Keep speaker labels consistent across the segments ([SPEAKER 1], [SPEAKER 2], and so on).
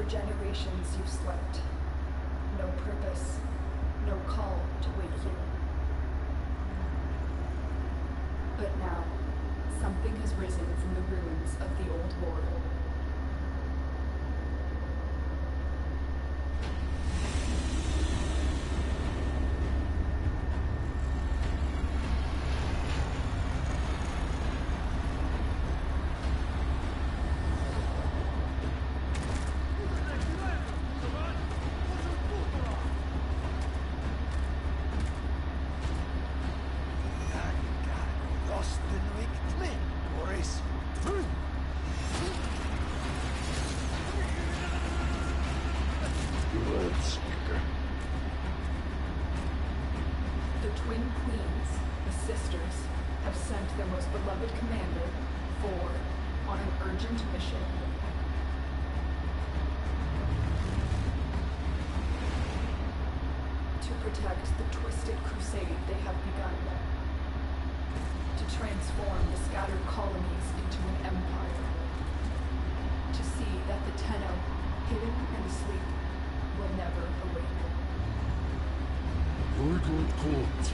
[SPEAKER 1] generations you've slept. No purpose, no call to wake you. But now, something has risen from the ruins of the old world. The Twin Queens, the Sisters, have sent their most beloved commander forward on an urgent mission. To protect the twisted crusade they have begun. To transform the scattered colonies into an empire. To see that the Tenno, hidden and asleep, will never awake.
[SPEAKER 2] Good.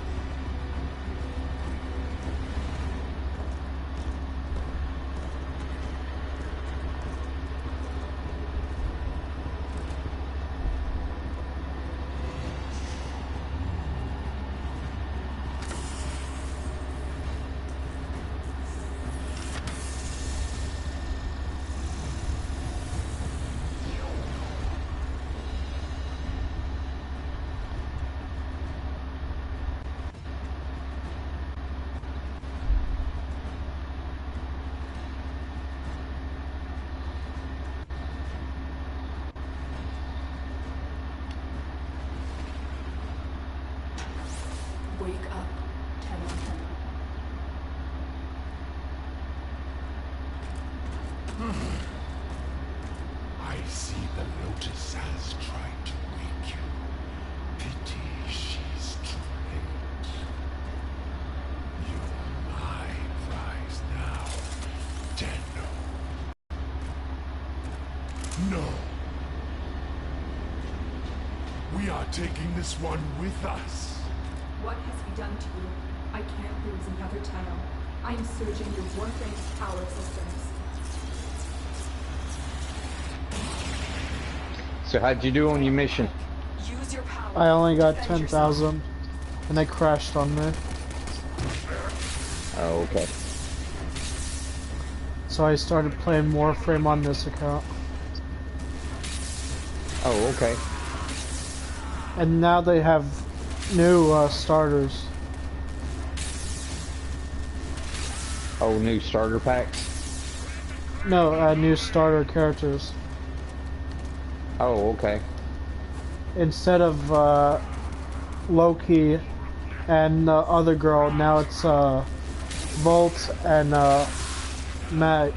[SPEAKER 1] Wake up, Tenno.
[SPEAKER 2] I see the Lotus has tried to wake you. Pity she's too late. Your mind rise now, Tenno. No. We are taking this one with us.
[SPEAKER 1] What has he done to you? I can't lose another Tenno. I am surging your Warframe's power systems.
[SPEAKER 3] So how'd you do on your mission?
[SPEAKER 1] Use your power.
[SPEAKER 4] I only got
[SPEAKER 1] Defend
[SPEAKER 4] 10,000 and they crashed on me.
[SPEAKER 3] Oh, okay.
[SPEAKER 4] So I started playing Warframe on this account.
[SPEAKER 3] Oh, okay.
[SPEAKER 4] And now they have new starters.
[SPEAKER 3] Oh, new starter packs?
[SPEAKER 4] No, new starter characters.
[SPEAKER 3] Oh, okay.
[SPEAKER 4] Instead of Loki and the other girl, now it's Volt and Mag.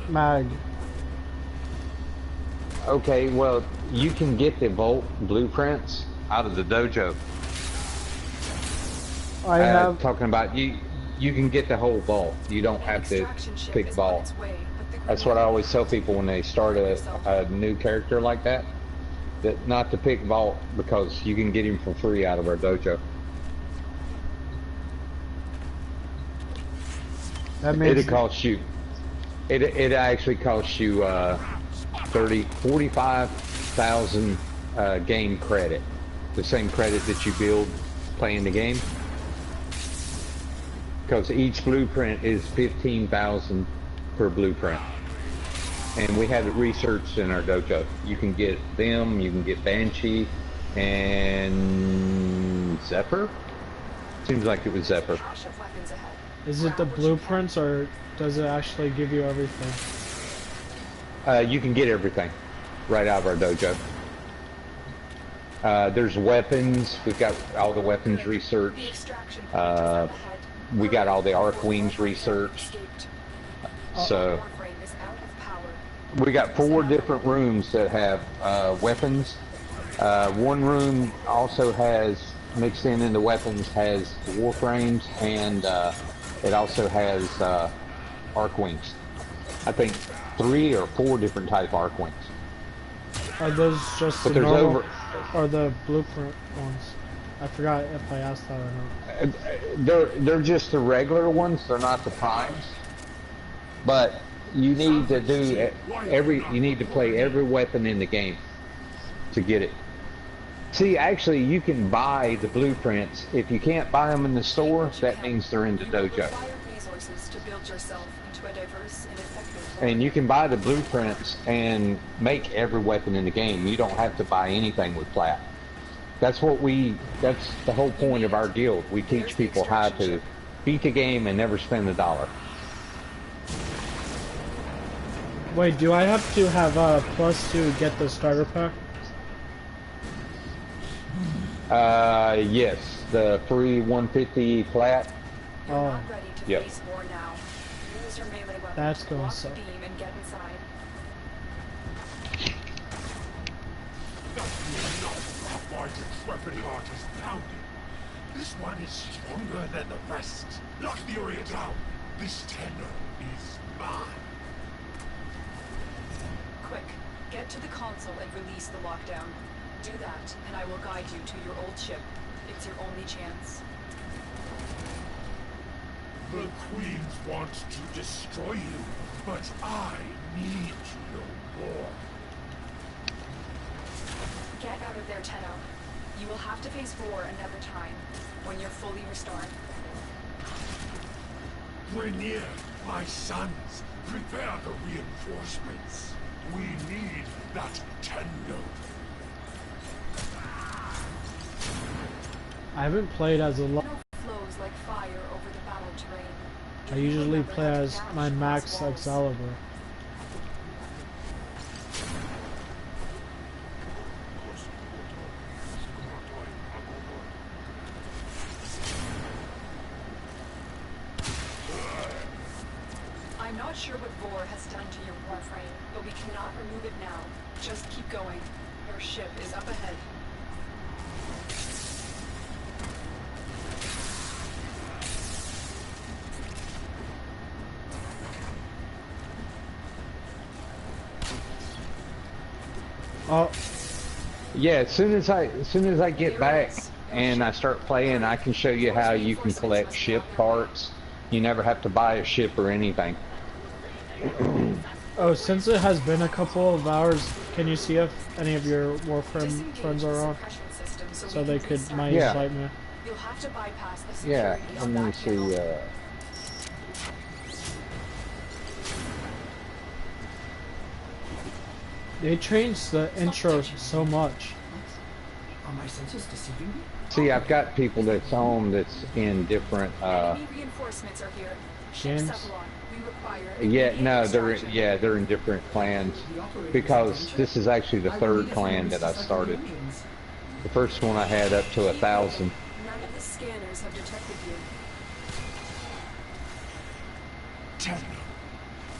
[SPEAKER 3] Okay, well, you can get the Volt blueprints out of the dojo.
[SPEAKER 4] I have
[SPEAKER 3] talking about you can get the whole vault. You don't have to pick vault. That's what I always tell people when they start a new character like that not to pick vault, because you can get him for free out of our dojo.
[SPEAKER 4] that means
[SPEAKER 3] It costs you. It actually costs you 45,000 game credit, the same credit that you build playing the game. Because each blueprint is 15,000 per blueprint, and we have it researched in our dojo. You can get them, you can get Banshee and Zephyr. Seems like it was Zephyr.
[SPEAKER 4] is it the blueprints or does it actually give you everything?
[SPEAKER 3] You can get everything right out of our dojo. There's weapons. We've got all the weapons researched. We got all the Archwings researched. So we got 4 different rooms that have weapons. One room also has, mixed in the weapons, has Warframes, and it also has Archwings. I think 3 or 4 different type Archwings.
[SPEAKER 4] Are those just
[SPEAKER 3] But
[SPEAKER 4] the
[SPEAKER 3] there's
[SPEAKER 4] normal,
[SPEAKER 3] over.
[SPEAKER 4] or the blueprint ones? I forgot if I asked that or not.
[SPEAKER 3] They're just the regular ones. They're not the primes. But you need to do you need to play every weapon in the game to get it. See, actually, you can buy the blueprints. If you can't buy them in the store, that means they're in the dojo. And you can buy the blueprints and make every weapon in the game. You don't have to buy anything with plat. That's the whole point of our guild. We teach people how to beat the game and never spend a dollar.
[SPEAKER 4] Wait, do I have to have plus to get the starter pack?
[SPEAKER 3] Yes, the free 150 plat.
[SPEAKER 4] Oh,
[SPEAKER 3] Yep.
[SPEAKER 4] that's gonna suck.
[SPEAKER 2] My decrepit heart is pounding. This one is stronger than the rest. Lock the area down. This tenor is mine.
[SPEAKER 1] Quick, get to the console and release the lockdown. Do that, and I will guide you to your old ship. It's your only chance.
[SPEAKER 2] The Queens want to destroy you, but I need to know more.
[SPEAKER 1] Get out of there, Tenno. You will have to face war another time, when you're fully restored.
[SPEAKER 2] Rainier, my sons, prepare the reinforcements. We need that Tendo.
[SPEAKER 4] I haven't played as a lot.
[SPEAKER 1] Flows like fire over the battle terrain.
[SPEAKER 4] I usually play as my max Excalibur.
[SPEAKER 1] I'm not sure what Vor has done to your warframe, but we cannot remove it now. Just keep going. Your ship is up ahead.
[SPEAKER 4] Oh,
[SPEAKER 3] Yeah, as soon as I get back and I start playing, I can show you how you can collect ship parts. You never have to buy a ship or anything.
[SPEAKER 4] oh, since it has been a couple of hours, can you see if any of your Warframe friends are on? So they could might
[SPEAKER 3] Yeah.
[SPEAKER 4] invite me.
[SPEAKER 1] You'll have to bypass the
[SPEAKER 3] Yeah,
[SPEAKER 1] security
[SPEAKER 3] let
[SPEAKER 1] on
[SPEAKER 3] me
[SPEAKER 1] that hill.
[SPEAKER 3] see.
[SPEAKER 4] They changed the intro so much.
[SPEAKER 5] Are my senses deceiving me?
[SPEAKER 3] See, I've got people that's on that's in different.
[SPEAKER 1] Enemy reinforcements are here. Ship
[SPEAKER 4] James?
[SPEAKER 1] Cephalon, we require
[SPEAKER 3] Yeah,
[SPEAKER 1] immediate
[SPEAKER 3] no,
[SPEAKER 1] extraction.
[SPEAKER 3] they're in different clans because this is actually the third clan that I started. The first one I had up to 1,000.
[SPEAKER 1] None of the scanners have detected you.
[SPEAKER 2] Tendo,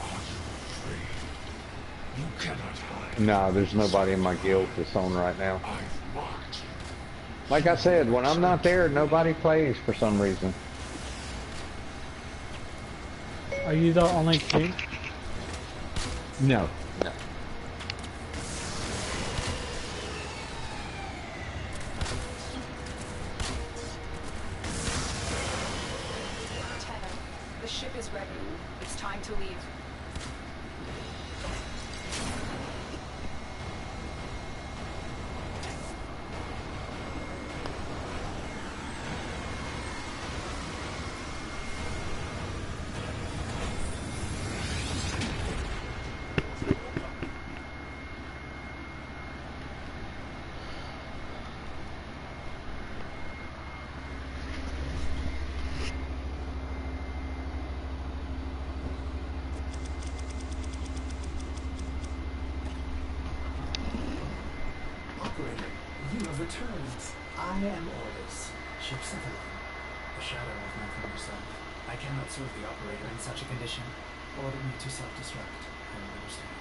[SPEAKER 2] are you afraid? You cannot hide.
[SPEAKER 3] No, there's nobody in my guild that's on right now.
[SPEAKER 2] I've marked you.
[SPEAKER 3] Like I said, when I'm not there, nobody plays for some reason.
[SPEAKER 4] Are you the only king?
[SPEAKER 3] No. No.
[SPEAKER 1] Tenno, the ship is ready. It's time to leave.
[SPEAKER 5] Operator, you have returned. I am Ordis, Ship Cephalon. A shadow of my former self. I cannot serve the operator in such a condition. Order me to self-destruct. I will understand.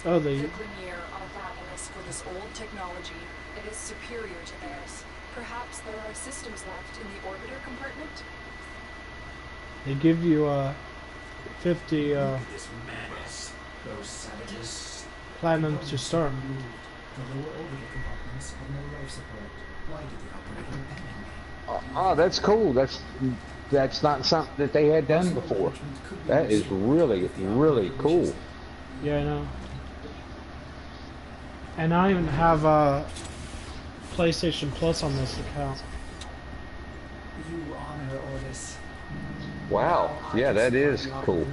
[SPEAKER 4] Oh,
[SPEAKER 1] The
[SPEAKER 4] they.
[SPEAKER 1] Glinier are ravenous for this old technology. It is superior to theirs. Perhaps there are systems left in the orbiter compartment?
[SPEAKER 4] They give you 50
[SPEAKER 5] This madness. Those savages
[SPEAKER 4] Platinum to start.
[SPEAKER 5] removed the lower orbital compartments have no life support. Why did the operator abandon me?
[SPEAKER 3] Oh, that's cool. That's not something that they had done
[SPEAKER 5] Personal
[SPEAKER 3] before.
[SPEAKER 5] management could be
[SPEAKER 3] That is
[SPEAKER 5] restored
[SPEAKER 3] really,
[SPEAKER 5] if the
[SPEAKER 3] really
[SPEAKER 5] operator
[SPEAKER 3] cool.
[SPEAKER 5] wishes.
[SPEAKER 4] Yeah, I know. And I even have PlayStation Plus on this account.
[SPEAKER 5] You honor Ordis.
[SPEAKER 3] Wow. Yeah, that is cool.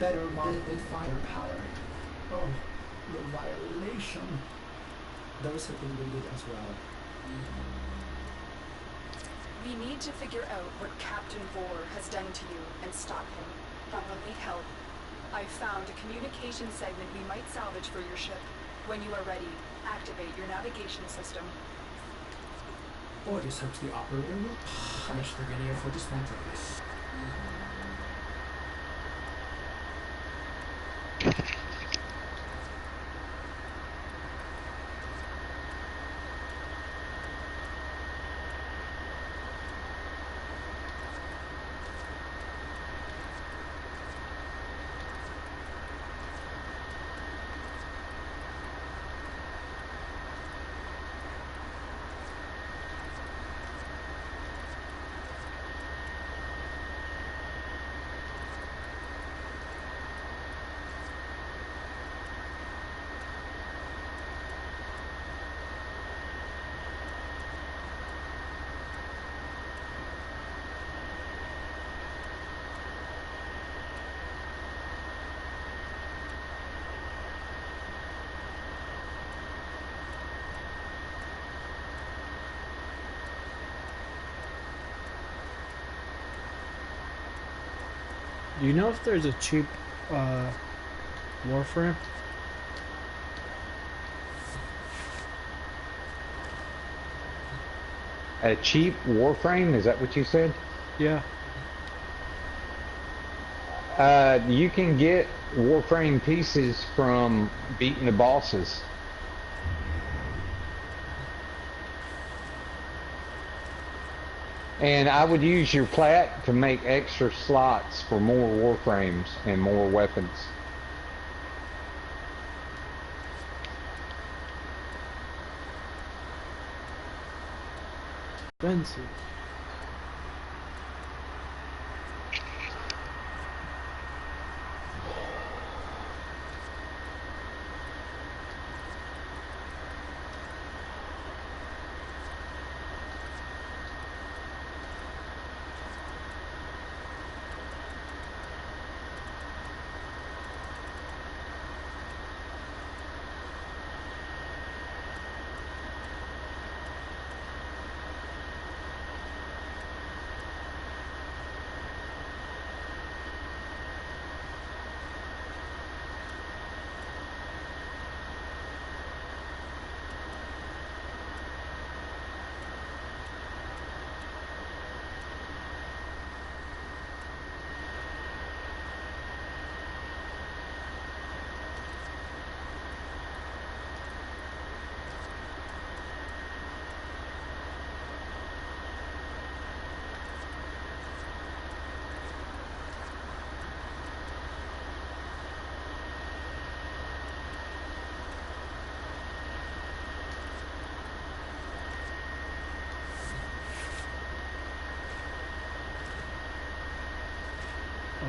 [SPEAKER 5] Better mounted firepower. Oh, the violation. Those have been wounded as well.
[SPEAKER 1] We need to figure out what Captain Vor has done to you and stop him. But we'll need help. I've found a communication segment we might salvage for your ship. When you are ready, activate your navigation system.
[SPEAKER 5] Ordis hopes the operator will punish Virginia for dismantling this.
[SPEAKER 4] Do you know if there's a cheap Warframe?
[SPEAKER 3] A cheap Warframe? Is that what you said?
[SPEAKER 4] Yeah.
[SPEAKER 3] You can get Warframe pieces from beating the bosses. And I would use your plat to make extra slots for more Warframes and more weapons.
[SPEAKER 4] Expensive.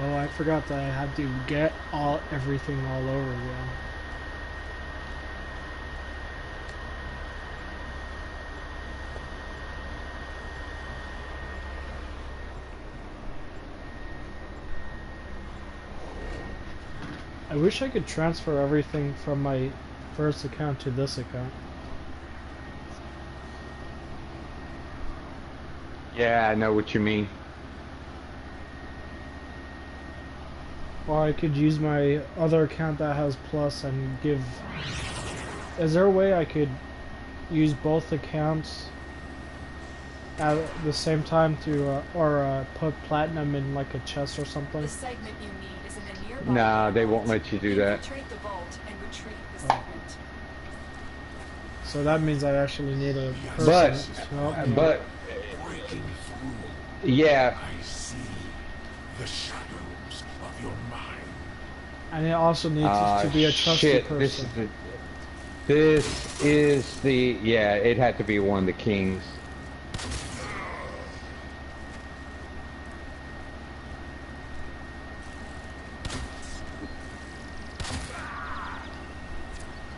[SPEAKER 4] Oh, I forgot that I had to get everything all over again. I wish I could transfer everything from my first account to this account.
[SPEAKER 3] Yeah, I know what you mean.
[SPEAKER 4] Or I could use my other account that has Plus and give... Is there a way I could use both accounts at the same time to, put Platinum in like a chest or something?
[SPEAKER 1] The segment you need is in a nearby
[SPEAKER 3] Nah, they
[SPEAKER 1] vault.
[SPEAKER 3] won't let you do that.
[SPEAKER 1] Infiltrate the vault and retrieve the segment.
[SPEAKER 4] So that means I actually need a person
[SPEAKER 3] But,
[SPEAKER 4] to help me.
[SPEAKER 3] but,
[SPEAKER 2] Breaking through,
[SPEAKER 3] yeah,
[SPEAKER 2] I see the shadows of your mind.
[SPEAKER 4] And it also needs to be a trusted
[SPEAKER 3] shit,
[SPEAKER 4] person.
[SPEAKER 3] This is the, yeah, it had to be one of the kings.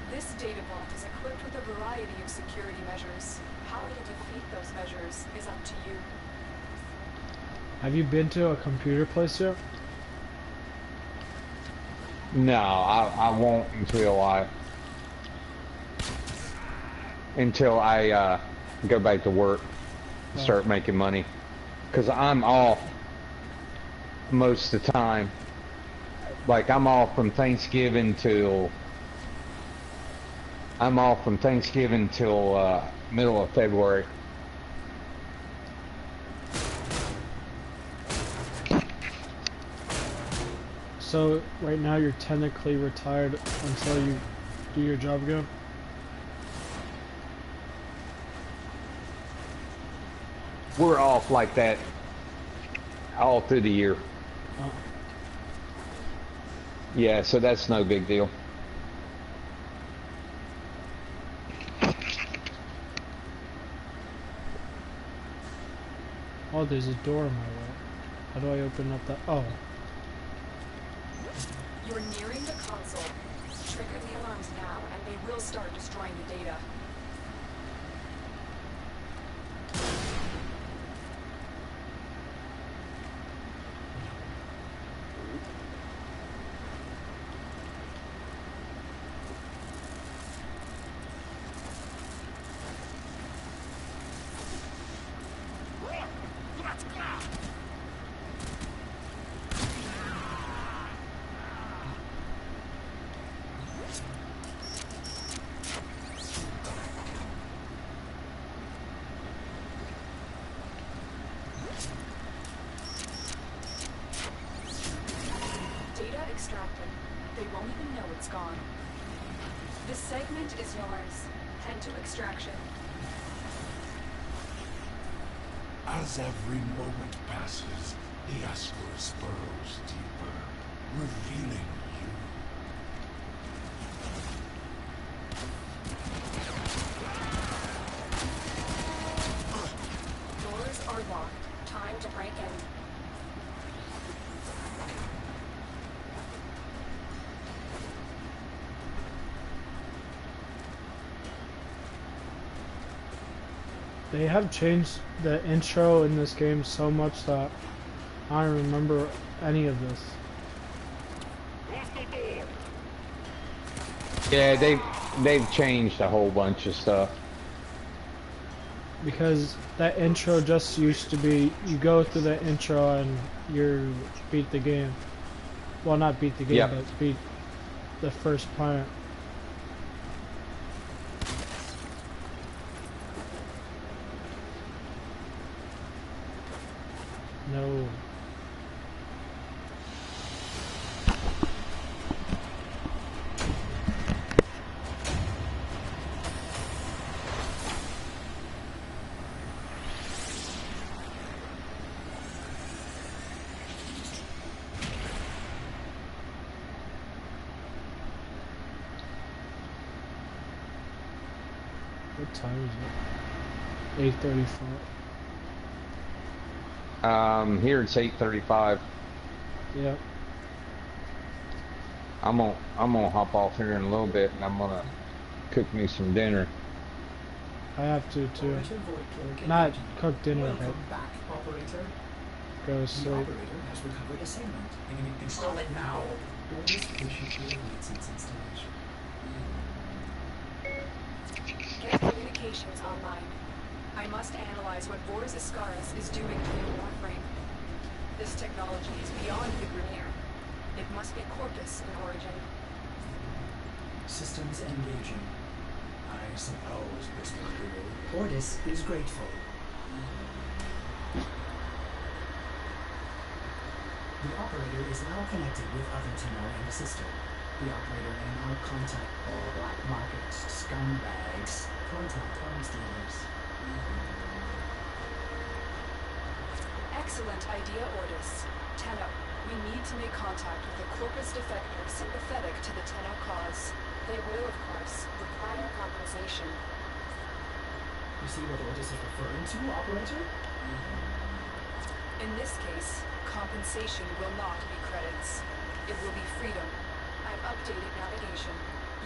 [SPEAKER 1] This data vault is equipped with a variety of security measures. How to defeat those measures is up to you.
[SPEAKER 4] Have you been to a computer place yet?
[SPEAKER 3] No, I won't until I go back to work and start making money. Because I'm off most of the time. Like, I'm off from Thanksgiving till middle of February.
[SPEAKER 4] So right now you're technically retired until you do your job again?
[SPEAKER 3] We're off like that all through the year.
[SPEAKER 4] Oh.
[SPEAKER 3] Yeah, so that's no big deal.
[SPEAKER 4] Oh, there's a door in my way. How do I open up that? Oh.
[SPEAKER 1] You're nearing the console. Trigger the alarms now, and they will start destroying the data. Data extracted. They won't even know it's gone. This segment is yours. Head to extraction.
[SPEAKER 2] As every moment passes, the Ascurus burrows deeper, revealing you.
[SPEAKER 1] Doors are locked. Time to break in.
[SPEAKER 4] They have changed the intro in this game so much that I don't remember any of this.
[SPEAKER 3] Yeah, they've changed a whole bunch of stuff.
[SPEAKER 4] Because that intro just used to be, you go through the intro and you beat the game. Well, not beat the game,
[SPEAKER 3] Yep.
[SPEAKER 4] but beat the first planet. No. What time is it? 8:35.
[SPEAKER 3] Here it's 8:35.
[SPEAKER 4] Yeah.
[SPEAKER 3] I'm gonna hop off here in a little bit, and I'm gonna cook me some dinner.
[SPEAKER 4] I have to too.
[SPEAKER 5] Operator Void,
[SPEAKER 4] Not cook dinner,
[SPEAKER 5] Welcome
[SPEAKER 4] but
[SPEAKER 5] back, operator.
[SPEAKER 4] go to
[SPEAKER 5] The
[SPEAKER 4] sleep.
[SPEAKER 5] operator has recovered a segment. Install it now. Orders patiently awaits its installation.
[SPEAKER 1] Get communications online. I must analyze what Vors Ascaris is doing to the Warframe. This technology is beyond the Grineer. It must be Corpus in origin.
[SPEAKER 5] Systems engaging. I suppose this will do. Ordis is grateful. The operator is now connected with other Tenno in the system. The operator may now contact all black market scumbags. Contact arms dealers.
[SPEAKER 1] Excellent idea, Ordis. Tenno, We need to make contact with a corpus defector sympathetic to the Tenno cause. They will, of course, require compensation.
[SPEAKER 5] You see what Ordis is referring to, Operator?
[SPEAKER 1] In this case, compensation will not be credits. It will be freedom. I've updated navigation.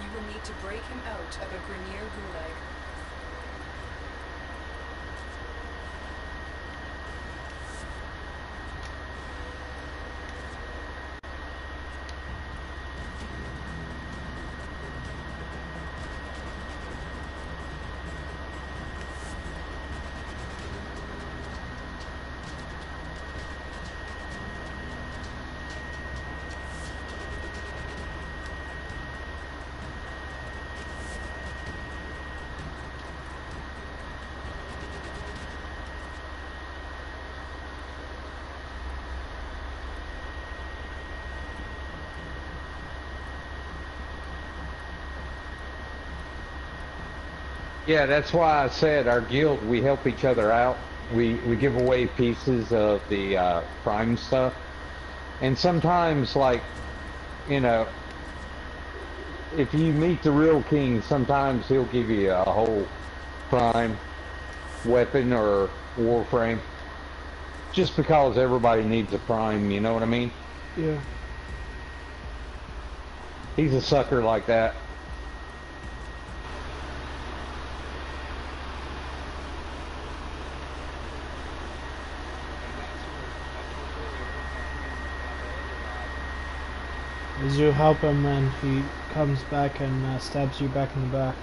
[SPEAKER 1] You will need to break him out of a Grineer gulag.
[SPEAKER 3] Yeah, that's why I said our guild, we help each other out. We give away pieces of the prime stuff. And sometimes, like, you know, if you meet the real king, sometimes he'll give you a whole prime weapon or warframe. Just because everybody needs a prime, you know what I mean?
[SPEAKER 4] Yeah.
[SPEAKER 3] He's a sucker like that.
[SPEAKER 4] As you help him and he comes back and stabs you back in the back.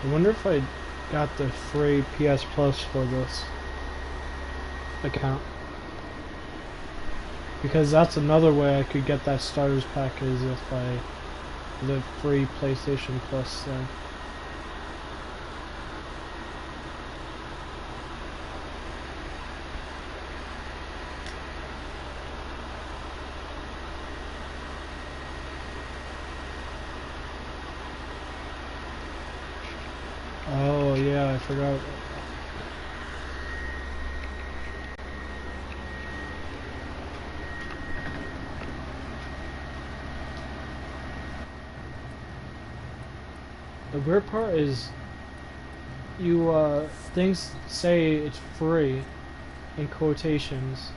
[SPEAKER 4] I wonder if I got the free PS Plus for this account. Because that's another way I could get that starters pack is if I the free PlayStation Plus thing. Oh yeah, I forgot. The weird part is you things say it's free in quotations.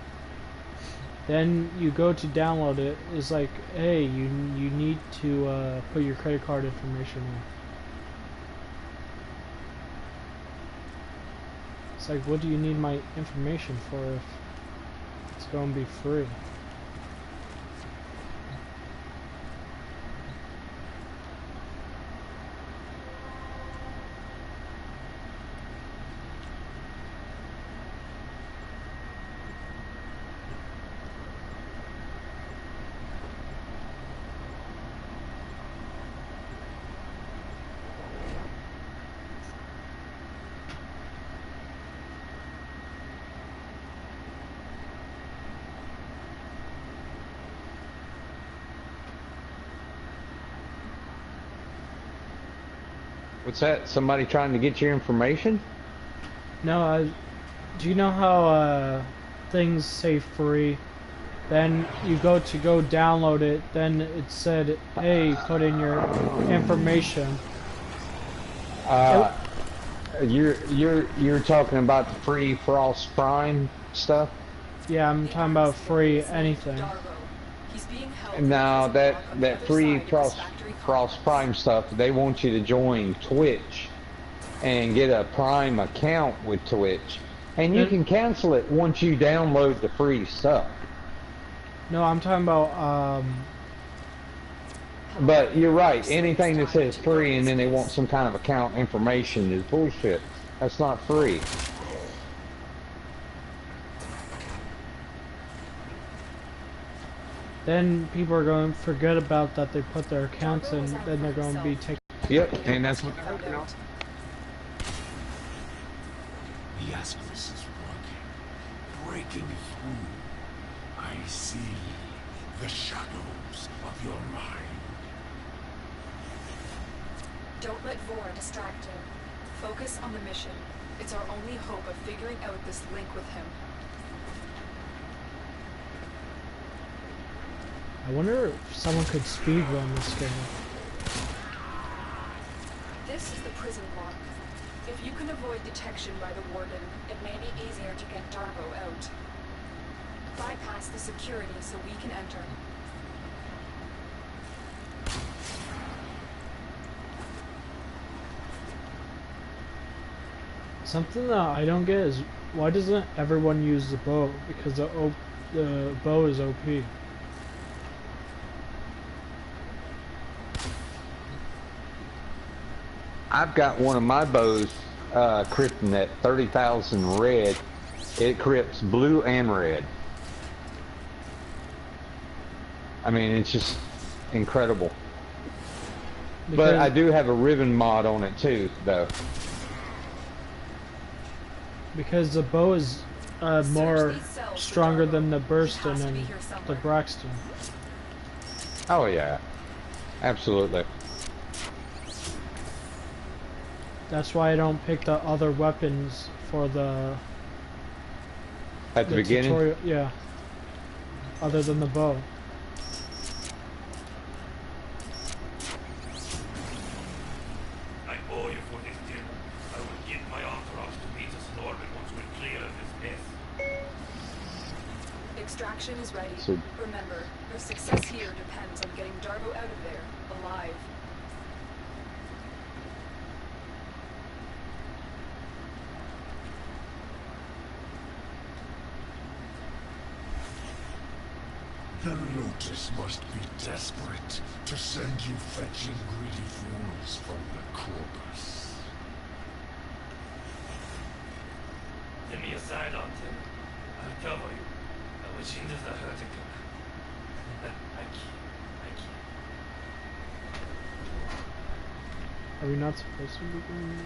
[SPEAKER 4] Then you go to download it, it's like, hey, you need to put your credit card information in. It's like, what do you need my information for if it's going to be free?
[SPEAKER 3] What's that? Somebody trying to get your information?
[SPEAKER 4] No, do you know how things say free? Then you go download it, then it said, hey, put in your information.
[SPEAKER 3] You're talking about the free Frost Prime stuff?
[SPEAKER 4] Yeah, I'm talking about free anything.
[SPEAKER 3] No, that free Frost Prime stuff, they want you to join Twitch and get a Prime account with Twitch. And you can cancel it once you download the free stuff.
[SPEAKER 4] No, I'm talking about,
[SPEAKER 3] But you're right, anything that says free and then they want some kind of account information is bullshit. That's not free.
[SPEAKER 4] then people are going to forget about that they put their accounts in, then they're going to be taking...
[SPEAKER 3] Yep, and that's what they're working on.
[SPEAKER 2] The Ascus is working, breaking through. I see the shadows of your mind.
[SPEAKER 1] Don't let Vor distract him. Focus on the mission. It's our only hope of figuring out this link with him.
[SPEAKER 4] I wonder if someone could speedrun this game.
[SPEAKER 1] This is the prison lock. If you can avoid detection by the Warden, it may be easier to get Darvo out. Bypass the security so we can enter.
[SPEAKER 4] Something that I don't get is, why doesn't everyone use the bow? Because the bow is OP.
[SPEAKER 3] I've got one of my bows crypting at 30,000 red. It crypts blue and red. I mean, it's just incredible. But I do have a ribbon mod on it too, though.
[SPEAKER 4] Because the bow is more stronger than the Burston and the Braxton.
[SPEAKER 3] Oh yeah, absolutely.
[SPEAKER 4] That's why I don't pick the other weapons for the
[SPEAKER 3] At the beginning?
[SPEAKER 4] tutorial. Yeah. Other than the bow.
[SPEAKER 2] I owe you for this dinner. I will get my entourage to meet us in orbit once we're clear of this mess.
[SPEAKER 1] Extraction is ready.
[SPEAKER 3] So-
[SPEAKER 1] Remember, your success here depends on getting Darvo out of there, alive.
[SPEAKER 2] The Lotus must be desperate to send you fetching greedy fools from the Corpus. Give me a side on Tim. I'll cover you. I wish he does the hurt to come. I can't.
[SPEAKER 4] Are we not supposed to be doing that?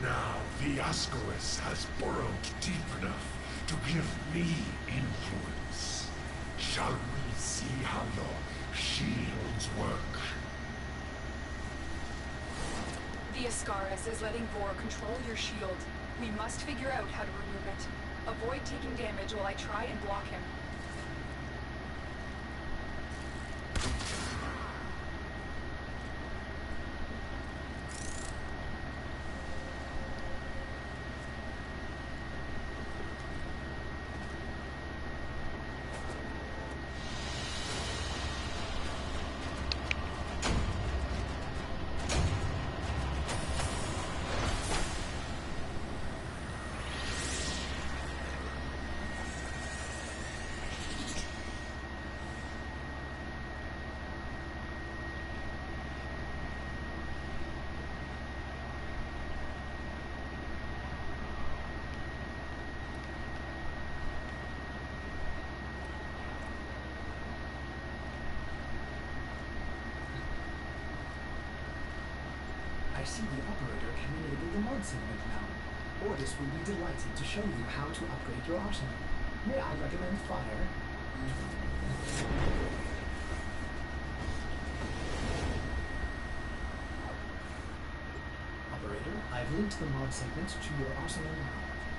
[SPEAKER 2] Now the Ascaris has burrowed deep enough to give me influence. Shall we see how your shields work?
[SPEAKER 1] The Ascaris is letting Vor control your shield. We must figure out how to remove it. Avoid taking damage while I try and block him.
[SPEAKER 5] I see the operator can enable the mod segment now. Ordis will be delighted to show you how to upgrade your arsenal. May I recommend fire? Operator, I've linked the mod segment to your arsenal now.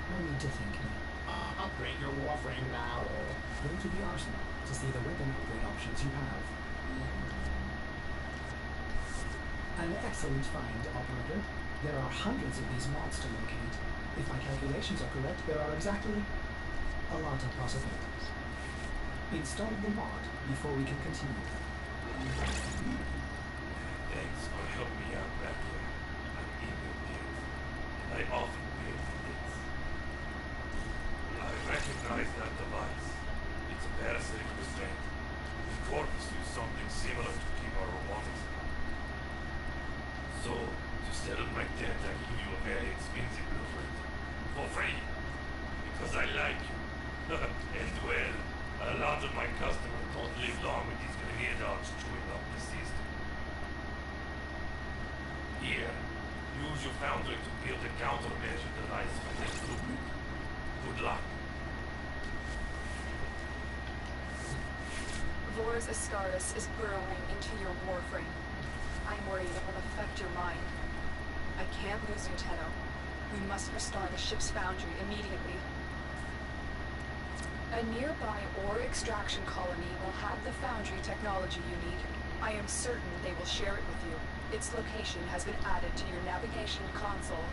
[SPEAKER 5] No need to thank me.
[SPEAKER 2] Upgrade your warframe now.
[SPEAKER 5] Go to the arsenal to see the weapon upgrade options you have. An excellent find, Operator. There are hundreds of these mods to locate. If my calculations are correct, there are exactly a lot of possibilities. Install the mod before we can continue.
[SPEAKER 2] Thanks for helping me out back there. I'm evil kid, and I often pay for this. I recognize that device. It's a parasitic restraint. The Corpus used something similar to keep our robotics alive. So, to settle my debt, I give you a very expensive girlfriend. For free. Because I like you. And well, a lot of my customers don't live long with these career dogs chewing up the system. Here, use your foundry to build a countermeasure device for this blueprint. Good luck.
[SPEAKER 1] Vors Ascaris is burrowing into your warframe. I'm worried it will affect your mind. I can't lose you, Tenno. We must restore the ship's foundry immediately. A nearby ore extraction colony will have the foundry technology you need. I am certain they will share it with you. Its location has been added to your navigation console.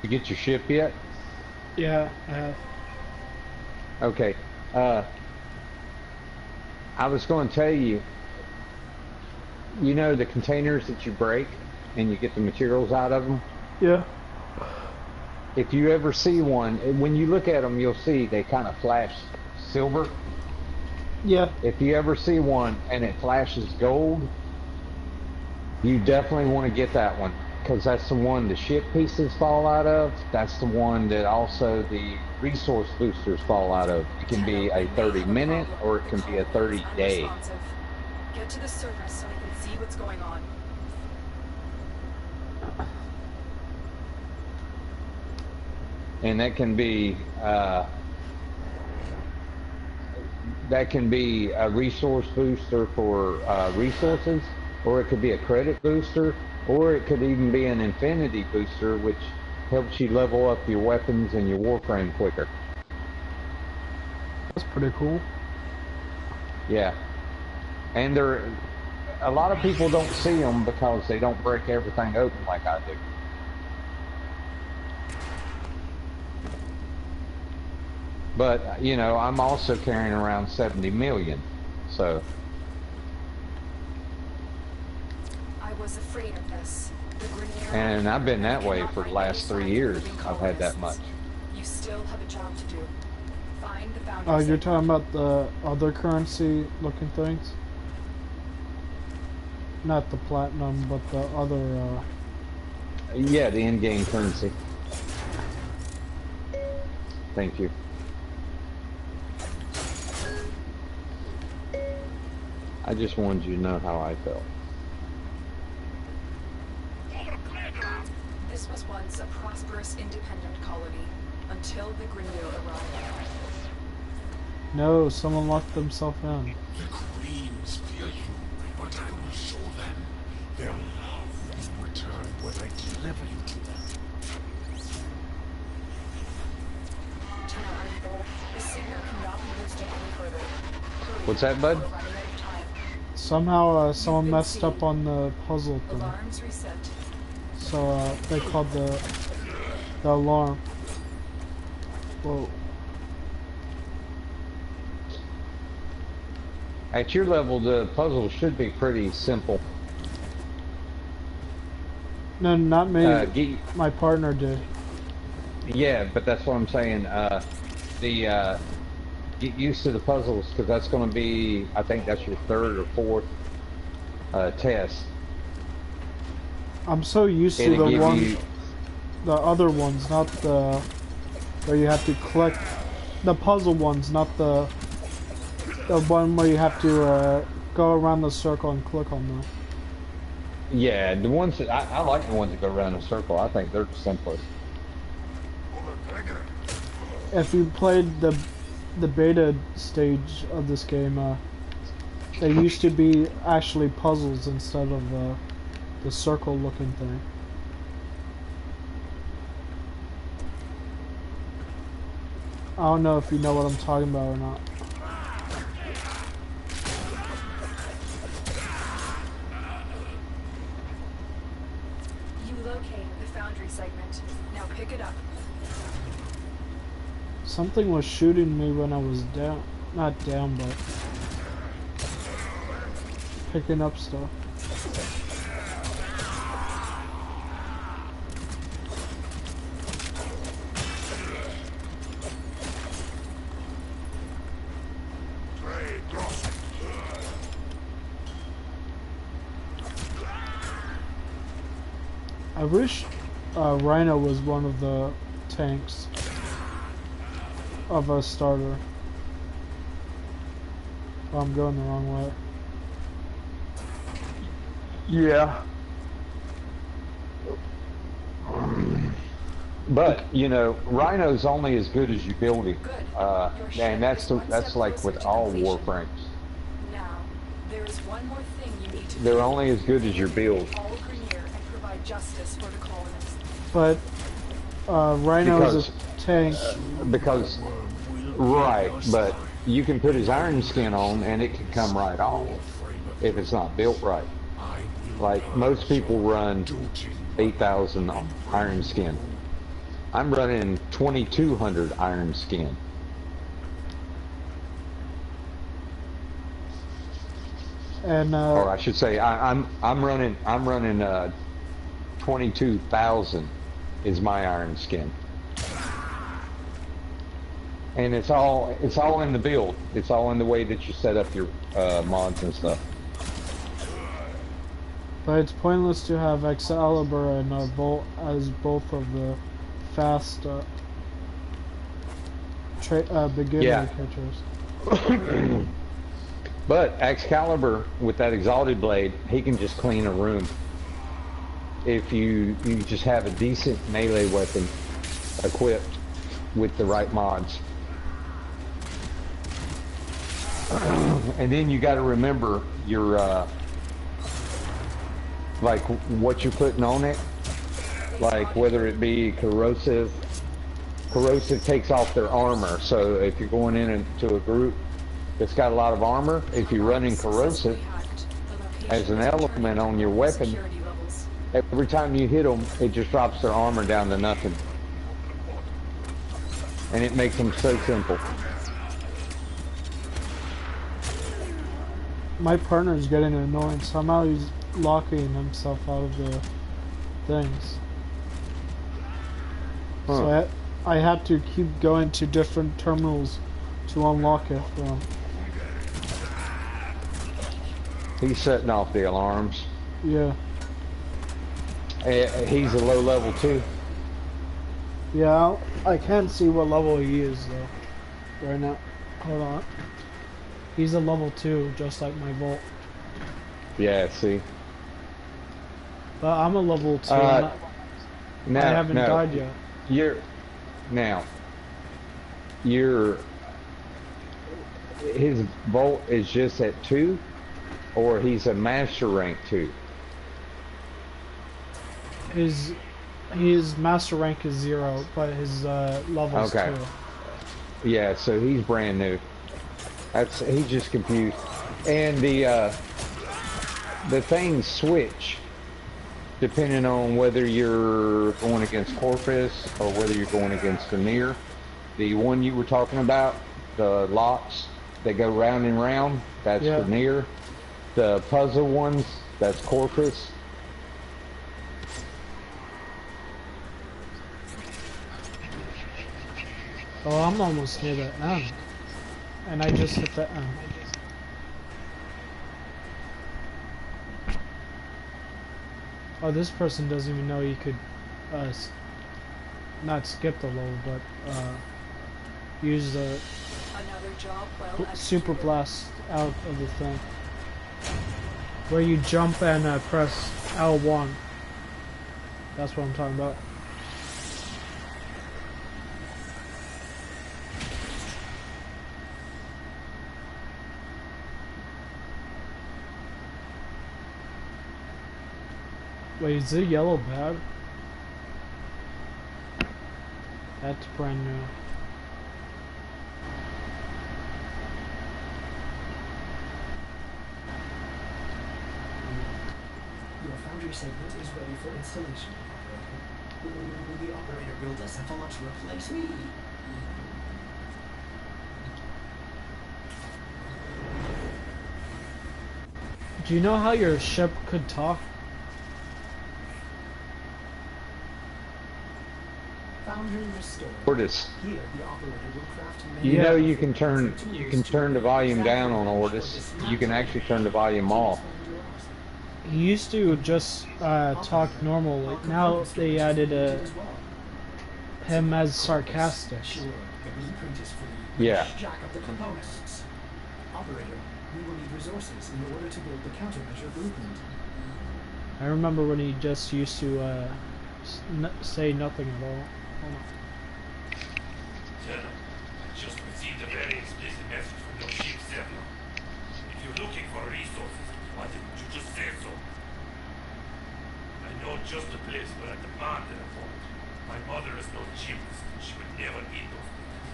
[SPEAKER 3] You get your ship yet?
[SPEAKER 4] Yeah, I have.
[SPEAKER 3] Okay. I was going to tell you, you know the containers that you break and you get the materials out of them?
[SPEAKER 4] Yeah.
[SPEAKER 3] If you ever see one, when you look at them, you'll see they kind of flash silver.
[SPEAKER 4] Yeah.
[SPEAKER 3] If you ever see one and it flashes gold, you definitely want to get that one, because that's the one the ship pieces fall out of. That's the one that also the resource boosters fall out of. It can be a 30-minute or it can be a 30-day.
[SPEAKER 1] Get to the surface so we can see what's going on.
[SPEAKER 3] And that can be a resource booster for resources, or it could be a credit booster, or it could even be an infinity booster, which helps you level up your weapons and your warframe quicker.
[SPEAKER 4] That's pretty cool.
[SPEAKER 3] Yeah. And a lot of people don't see them because they don't break everything open like I do. But, you know, I'm also carrying around 70 million, so.
[SPEAKER 1] I was afraid of this. The Grineer
[SPEAKER 3] And I've been that way for the last 3 years. I've had that much.
[SPEAKER 1] You still have a job to do. Find the foundry.
[SPEAKER 4] Oh, you're
[SPEAKER 1] segment.
[SPEAKER 4] talking about the other currency looking things? Not the platinum, but the other,
[SPEAKER 3] Yeah, the in-game currency. Thank you. I just wanted you to know how I felt.
[SPEAKER 1] This was once a prosperous independent colony, until the Grineer arrived.
[SPEAKER 4] No, someone locked themselves in.
[SPEAKER 2] The Queens fear you, but I will show them. Their love will return when I deliver you to them.
[SPEAKER 1] Tenno, the signal cannot be boosted any further. Hurry,
[SPEAKER 3] What's that, bud?
[SPEAKER 1] we're running out of time.
[SPEAKER 4] Somehow, someone messed up on the puzzle thing.
[SPEAKER 1] Alarms reset.
[SPEAKER 4] So, they called the alarm. Whoa.
[SPEAKER 3] At your level, the puzzle should be pretty simple.
[SPEAKER 4] No, not me.
[SPEAKER 3] Get,
[SPEAKER 4] My partner did.
[SPEAKER 3] yeah, but that's what I'm saying. Get used to the puzzles, because that's going to be, I think that's your third or fourth test.
[SPEAKER 4] I'm so used to
[SPEAKER 3] It'll
[SPEAKER 4] the
[SPEAKER 3] give
[SPEAKER 4] ones,
[SPEAKER 3] you,
[SPEAKER 4] the other ones, not the where you have to collect the puzzle ones, not the one where you have to go around the circle and click on them.
[SPEAKER 3] Yeah, the ones that I like the ones that go around in a circle. I think they're the simplest.
[SPEAKER 4] If you played the beta stage of this game, they used to be actually puzzles instead of the circle-looking thing. I don't know if you know what I'm talking about or not.
[SPEAKER 1] You located the foundry segment. Now pick it up.
[SPEAKER 4] Something was shooting me when I was down. Not down, but picking up stuff. I wish Rhino was one of the tanks of a starter. Oh, I'm going the wrong way.
[SPEAKER 3] Yeah. But you know, Rhino's only as good as you build him, and that's like with all Warframes.
[SPEAKER 1] Now, there is one more thing you need to do.
[SPEAKER 3] They're only as good as your build.
[SPEAKER 1] All Grineer and provide justice for the colonists.
[SPEAKER 4] But Rhino is a tank.
[SPEAKER 3] Because, right, but you can put his iron skin on and it can come right off if it's not built right. Like most people run 8,000 iron skin. I'm running 2,200 iron skin.
[SPEAKER 4] And
[SPEAKER 3] Or I should say, I'm running 22,000 is my iron skin. And it's all in the build. It's all in the way that you set up your mods and stuff.
[SPEAKER 4] but it's pointless to have Excalibur and Volt as both of the fast beginner catchers.
[SPEAKER 3] But Excalibur, with that exalted blade, he can just clean a room. If you just have a decent melee weapon equipped with the right mods. And then you got to remember your like what you're putting on it, like whether it be corrosive. Corrosive takes off their armor, so if you're going into a group that's got a lot of armor, if you're running corrosive as an element on your weapon, every time you hit them, it just drops their armor down to nothing. And it makes them so simple.
[SPEAKER 4] My partner's getting annoying. Somehow he's locking himself out of the things.
[SPEAKER 3] Huh.
[SPEAKER 4] So I had to keep going to different terminals to unlock it from.
[SPEAKER 3] He's setting off the alarms.
[SPEAKER 4] Yeah.
[SPEAKER 3] He's a low level too.
[SPEAKER 4] Yeah, I can't see what level he is though. Right now. Hold on. He's a level 2, just like my Volt.
[SPEAKER 3] Yeah, see.
[SPEAKER 4] But I'm a level 2.
[SPEAKER 3] No,
[SPEAKER 4] I haven't died yet.
[SPEAKER 3] His Volt is just at 2, or he's a master rank 2.
[SPEAKER 4] His master rank is 0, but his level is 2.
[SPEAKER 3] Yeah, so he's brand new. He's just confused. And the things switch depending on whether you're going against Corpus or whether you're going against Grineer. The one you were talking about, the locks that go round and round, that's Grineer. The puzzle ones, that's Corpus.
[SPEAKER 4] Oh, I'm almost near the end. And I just hit the end. Oh, this person doesn't even know you could not skip the level, but use the
[SPEAKER 1] Another job well
[SPEAKER 4] super blast out of the thing. Where you jump and press L1. That's what I'm talking about. Wait, is the yellow bad? That's brand new.
[SPEAKER 5] Your foundry segment is ready for installation, operator. Will the operator build a sample launch to replace me?
[SPEAKER 4] Do you know how your ship could talk?
[SPEAKER 5] Foundry restored.
[SPEAKER 3] Ordis.
[SPEAKER 5] Here, the operator will craft many
[SPEAKER 3] You know you
[SPEAKER 5] different
[SPEAKER 3] can turn the volume down on Ordis. You can actually turn the volume off.
[SPEAKER 4] He used to just talk normally. Now they added him as sarcastic.
[SPEAKER 5] Sure, the blueprint is for the
[SPEAKER 3] Yeah.
[SPEAKER 5] jack up the components. Operator, we will need resources in order to build the countermeasure blueprint.
[SPEAKER 4] I remember when he just used to say nothing at all. Hold on.
[SPEAKER 2] Jenna, I just received a very explicit message from your ship, Zevlon. If you're looking for resources, why didn't you just say so? I know just the place where I demanded a for it. My mother is no gymnast, and she would never eat those things.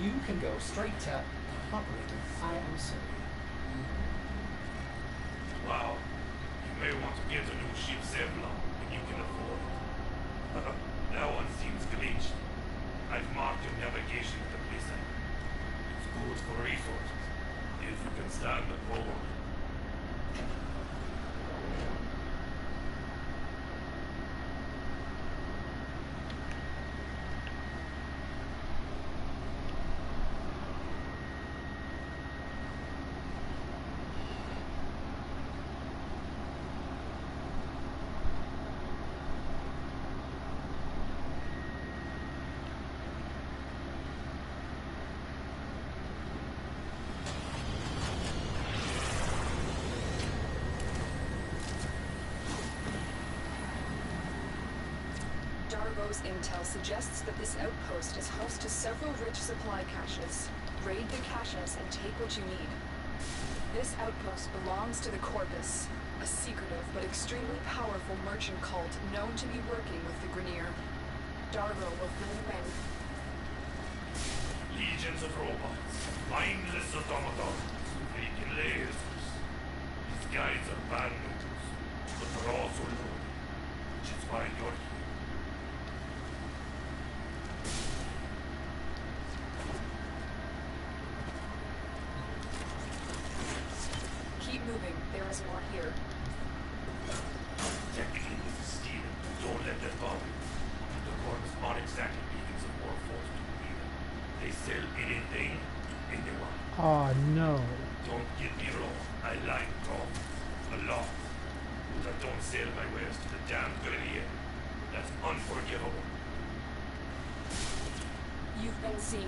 [SPEAKER 5] You can go straight to operator. I am sorry.
[SPEAKER 2] Wow. You may want to get a new ship, Zevlon, when you can afford it. That one seems glitched. I've marked your navigation at the place I am. It's good for resources, if you can stand the cold.
[SPEAKER 6] Darbo's intel suggests that this outpost is host to several rich supply caches. Raid the caches and take what you need. This outpost belongs to the Corpus, a secretive but extremely powerful merchant cult known to be working with the Grineer. Darbo will fill you in.
[SPEAKER 2] Legions of robots, mindless automatons, making lasers. These guys are bad news, but they're also loaded, which is why you're here.
[SPEAKER 6] Keep moving, there is more here.
[SPEAKER 2] Technically, this is stealing. Don't let that bother you. The Corpus aren't exactly beacons of war force to either. They sell anything to anyone.
[SPEAKER 4] Oh no.
[SPEAKER 2] Don't get me wrong, I like profits. A lot. But I don't sell my wares to the damn Grineer. That's unforgivable.
[SPEAKER 6] You've been seen.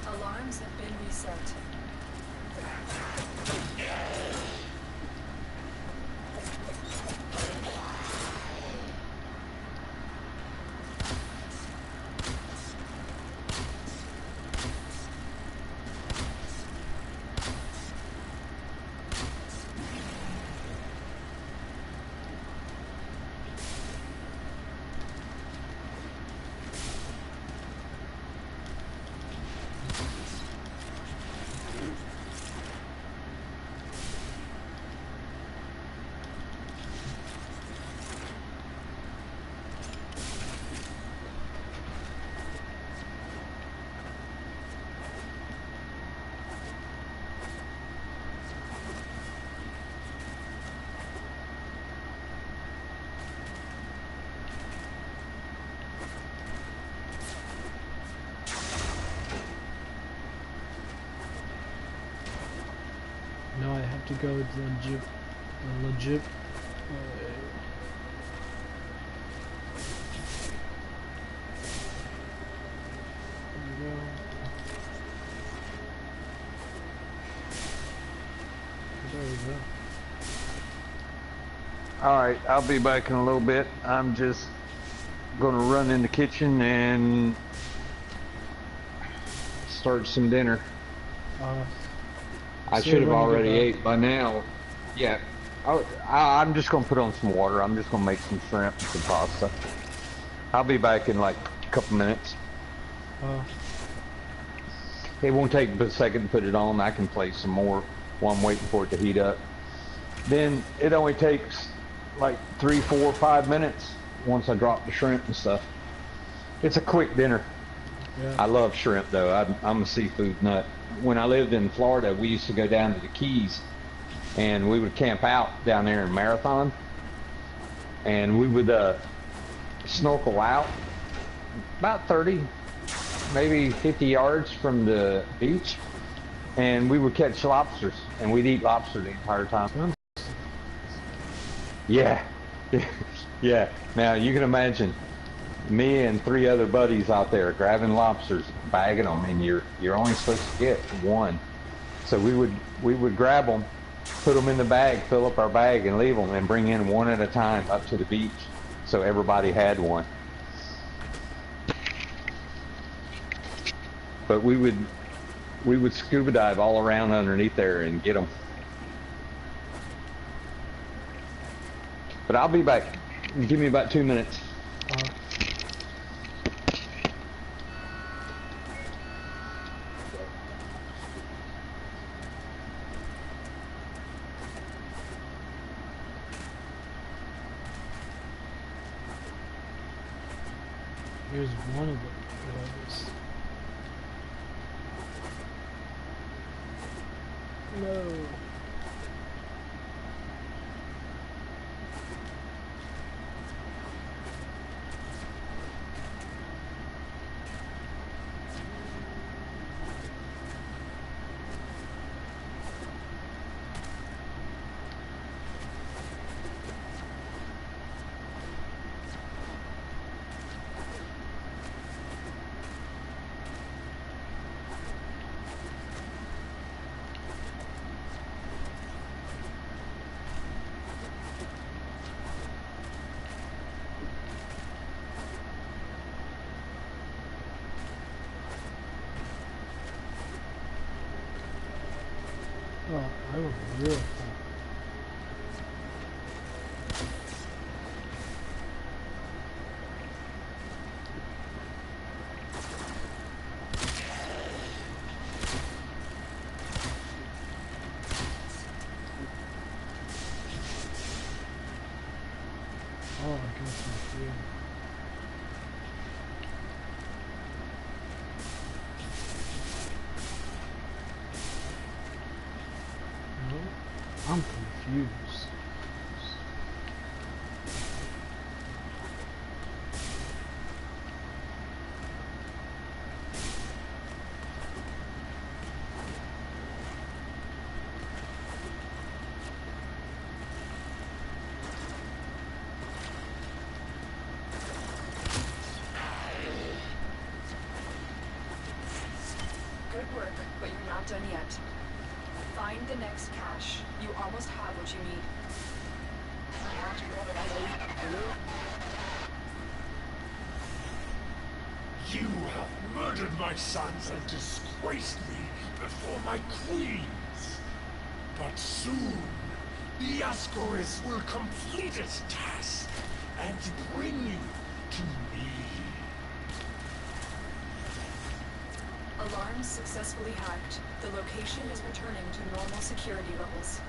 [SPEAKER 6] Alarms have been reset.
[SPEAKER 4] Now I have to go to the Legit. There we go. There we go.
[SPEAKER 3] Alright, I'll be back in a little bit. I'm just gonna run in the kitchen and start some dinner. I
[SPEAKER 4] So
[SPEAKER 3] should have
[SPEAKER 4] you're gonna
[SPEAKER 3] already
[SPEAKER 4] get
[SPEAKER 3] ate by now. Yeah, I'm just gonna put on some water. I'm just gonna make some shrimp and some pasta. I'll be back in like a couple minutes. It won't take but a second to put it on. I can play some more while I'm waiting for it to heat up. Then it only takes like 3, 4, 5 minutes once I drop the shrimp and stuff. It's a quick dinner.
[SPEAKER 4] Yeah.
[SPEAKER 3] I love shrimp though. I'm a seafood nut. When I lived in Florida, we used to go down to the Keys and we would camp out down there in Marathon, and we would snorkel out about 30, maybe 50 yards from the beach, and we would catch lobsters, and we'd eat lobster the entire time. Yeah. Yeah. Now you can imagine me and 3 other buddies out there grabbing lobsters, bagging them, and you're only supposed to get one. So we would grab them, put them in the bag, fill up our bag, and leave them, and bring in one at a time up to the beach, so everybody had one. But we would scuba dive all around underneath there and get them. But I'll be back. Give me about 2 minutes.
[SPEAKER 4] Here's one of the No. Oh, I was real fun. Oh, I guess it's here. No, I'm confused.
[SPEAKER 6] Good work, but you're not done yet. Find the next cache. You almost have what you need.
[SPEAKER 2] You have murdered my sons and disgraced me before my queens. But soon, the Ascaris will complete its task and bring you to me.
[SPEAKER 6] Alarms successfully hacked. The location is returning to normal security levels.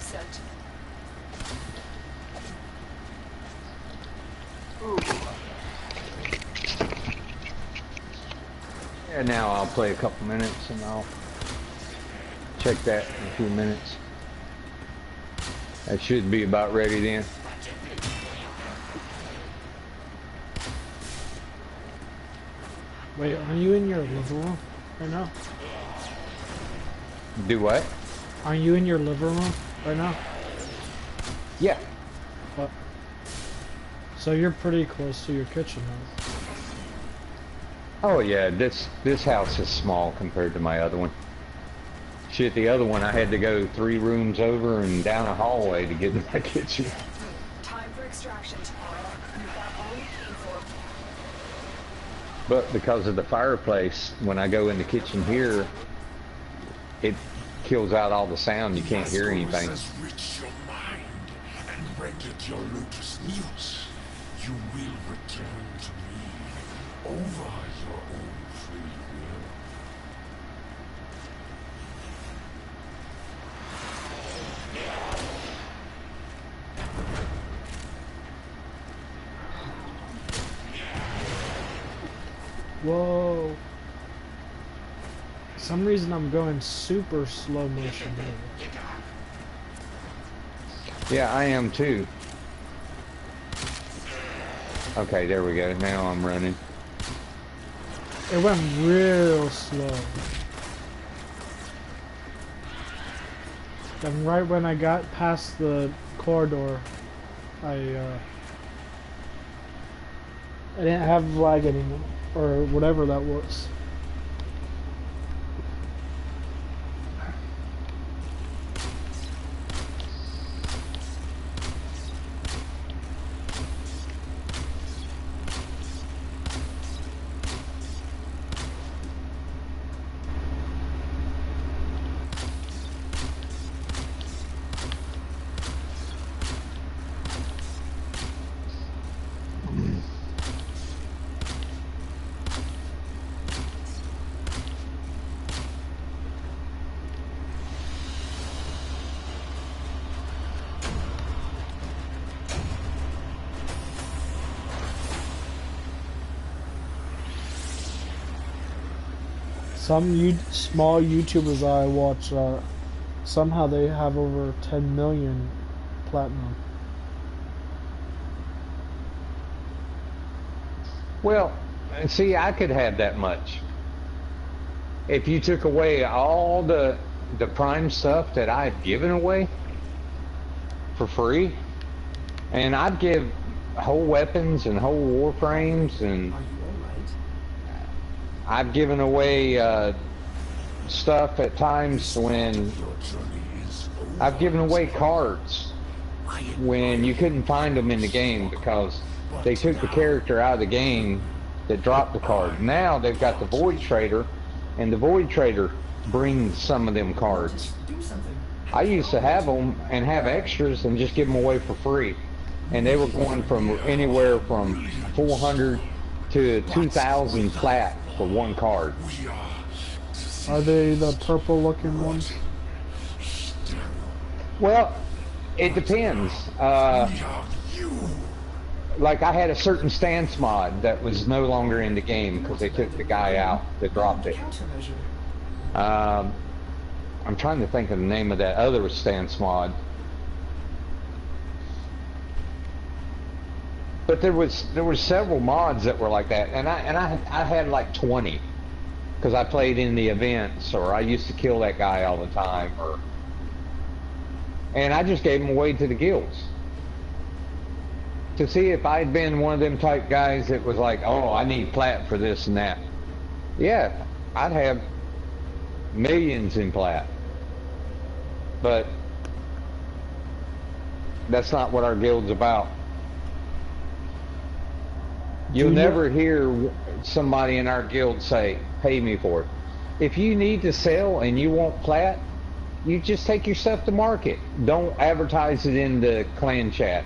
[SPEAKER 6] set.
[SPEAKER 3] Yeah, now I'll play a couple minutes and I'll check that in a few minutes. That should be about ready then.
[SPEAKER 4] Wait, are you in your living room right now?
[SPEAKER 3] Do what?
[SPEAKER 4] Are you in your living room right now?
[SPEAKER 3] Yeah.
[SPEAKER 4] What? So you're pretty close to your kitchen now.
[SPEAKER 3] Oh yeah, this house is small compared to my other one. Shit, the other one I had to go 3 rooms over and down a hallway to get to my kitchen.
[SPEAKER 6] Time for extraction tomorrow. You've got all you came for.
[SPEAKER 3] But because of the fireplace, when I go in the kitchen here, it kills out all the sound. You can't hear anything.
[SPEAKER 2] Has reached your mind and rendered your lotus news. You will return to me over your own free will.
[SPEAKER 4] Whoa. For some reason I'm going super slow motion here.
[SPEAKER 3] Yeah, I am too. Okay, there we go. Now I'm running.
[SPEAKER 4] It went real slow. And right when I got past the corridor, I didn't have lag anymore, or whatever that was. Some small YouTubers I watch, somehow they have over 10 million platinum.
[SPEAKER 3] Well, see, I could have that much. If you took away all the Prime stuff that I've given away for free, and I'd give whole weapons and whole warframes, and
[SPEAKER 5] Are you alright?
[SPEAKER 3] I've given away stuff at times when
[SPEAKER 2] Your journey is over.
[SPEAKER 3] I've given away cards when you couldn't find them in the game because they took the character out of the game that dropped the card. Now they've got the Void Trader, and the Void Trader brings some of them cards.
[SPEAKER 5] Do something.
[SPEAKER 3] I used to have them and have extras and just give them away for free, and they were going from anywhere from 400 to 2,000 plat for one card.
[SPEAKER 4] Are they the purple looking ones?
[SPEAKER 3] Well, it depends. Like I had a certain stance mod that was no longer in the game because they took the guy out that dropped it.
[SPEAKER 5] Countermeasure.
[SPEAKER 3] I'm trying to think of the name of that other stance mod. But there were several mods that were like that, and I had like 20 because I played in the events, or I used to kill that guy all the time, and I just gave them away to the guilds to see if I'd been one of them type guys that was like, oh, I need plat for this and that. Yeah, I'd have millions in plat, but that's not what our guild's about. You'll never hear somebody in our guild say, pay me for it. If you need to sell and you want plat, you just take your stuff to market. Don't advertise it in the clan chat.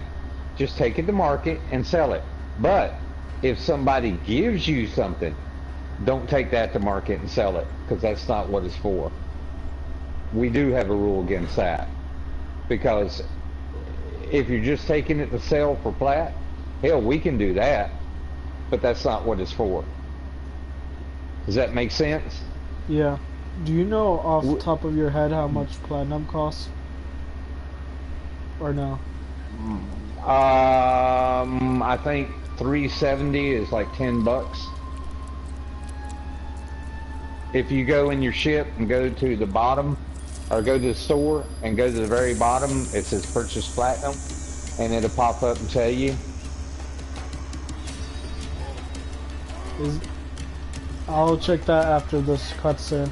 [SPEAKER 3] Just take it to market and sell it. But if somebody gives you something, don't take that to market and sell it, because that's not what it's for. We do have a rule against that, because if you're just taking it to sell for plat, hell, we can do that, but that's not what it's for. Does that make sense?
[SPEAKER 4] Yeah. Do you know off the top of your head how much platinum costs? Or no?
[SPEAKER 3] I think 370 is like $10. If you go in your ship and go to the bottom, or go to the store and go to the very bottom, it says purchase platinum, and it'll pop up and tell you.
[SPEAKER 4] I'll check that after this cutscene.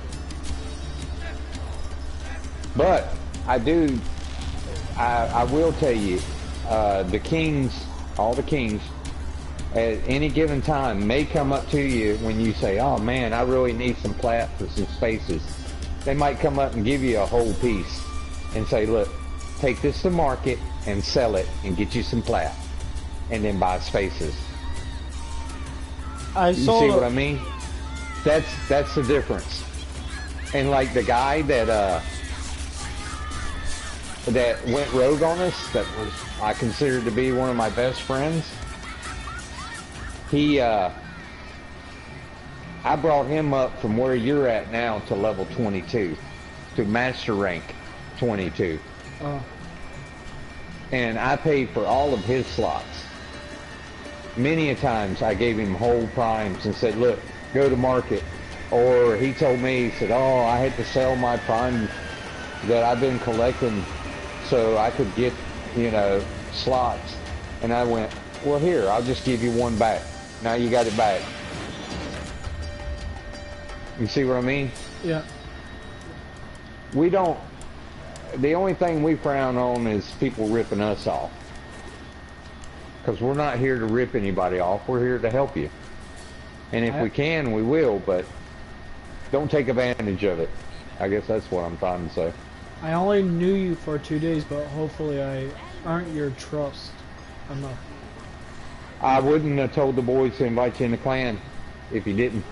[SPEAKER 3] But I will tell you, the kings, all the kings, at any given time may come up to you when you say, oh man, I really need some plat for some spaces. They might come up and give you a whole piece and say, look, take this to market and sell it and get you some plat, and then buy spaces. You see what I mean? That's the difference. And like the guy that went rogue on us, that was I considered to be one of my best friends. I brought him up from where you're at now to level 22, to master rank 22.
[SPEAKER 4] Oh.
[SPEAKER 3] And I paid for all of his slots. Many a times I gave him whole primes and said, look, go to market. Or he told me, he said, oh, I had to sell my prime that I've been collecting so I could get, you know, slots. And I went, well, here, I'll just give you one back. Now you got it back. You see what I mean?
[SPEAKER 4] Yeah.
[SPEAKER 3] We don't, the only thing we frown on is people ripping us off. Because we're not here to rip anybody off, we're here to help you. And if we can, we will, but don't take advantage of it. I guess that's what I'm trying to say.
[SPEAKER 4] I only knew you for 2 days, but hopefully I earned your trust enough.
[SPEAKER 3] I wouldn't have told the boys to invite you in the clan if you didn't.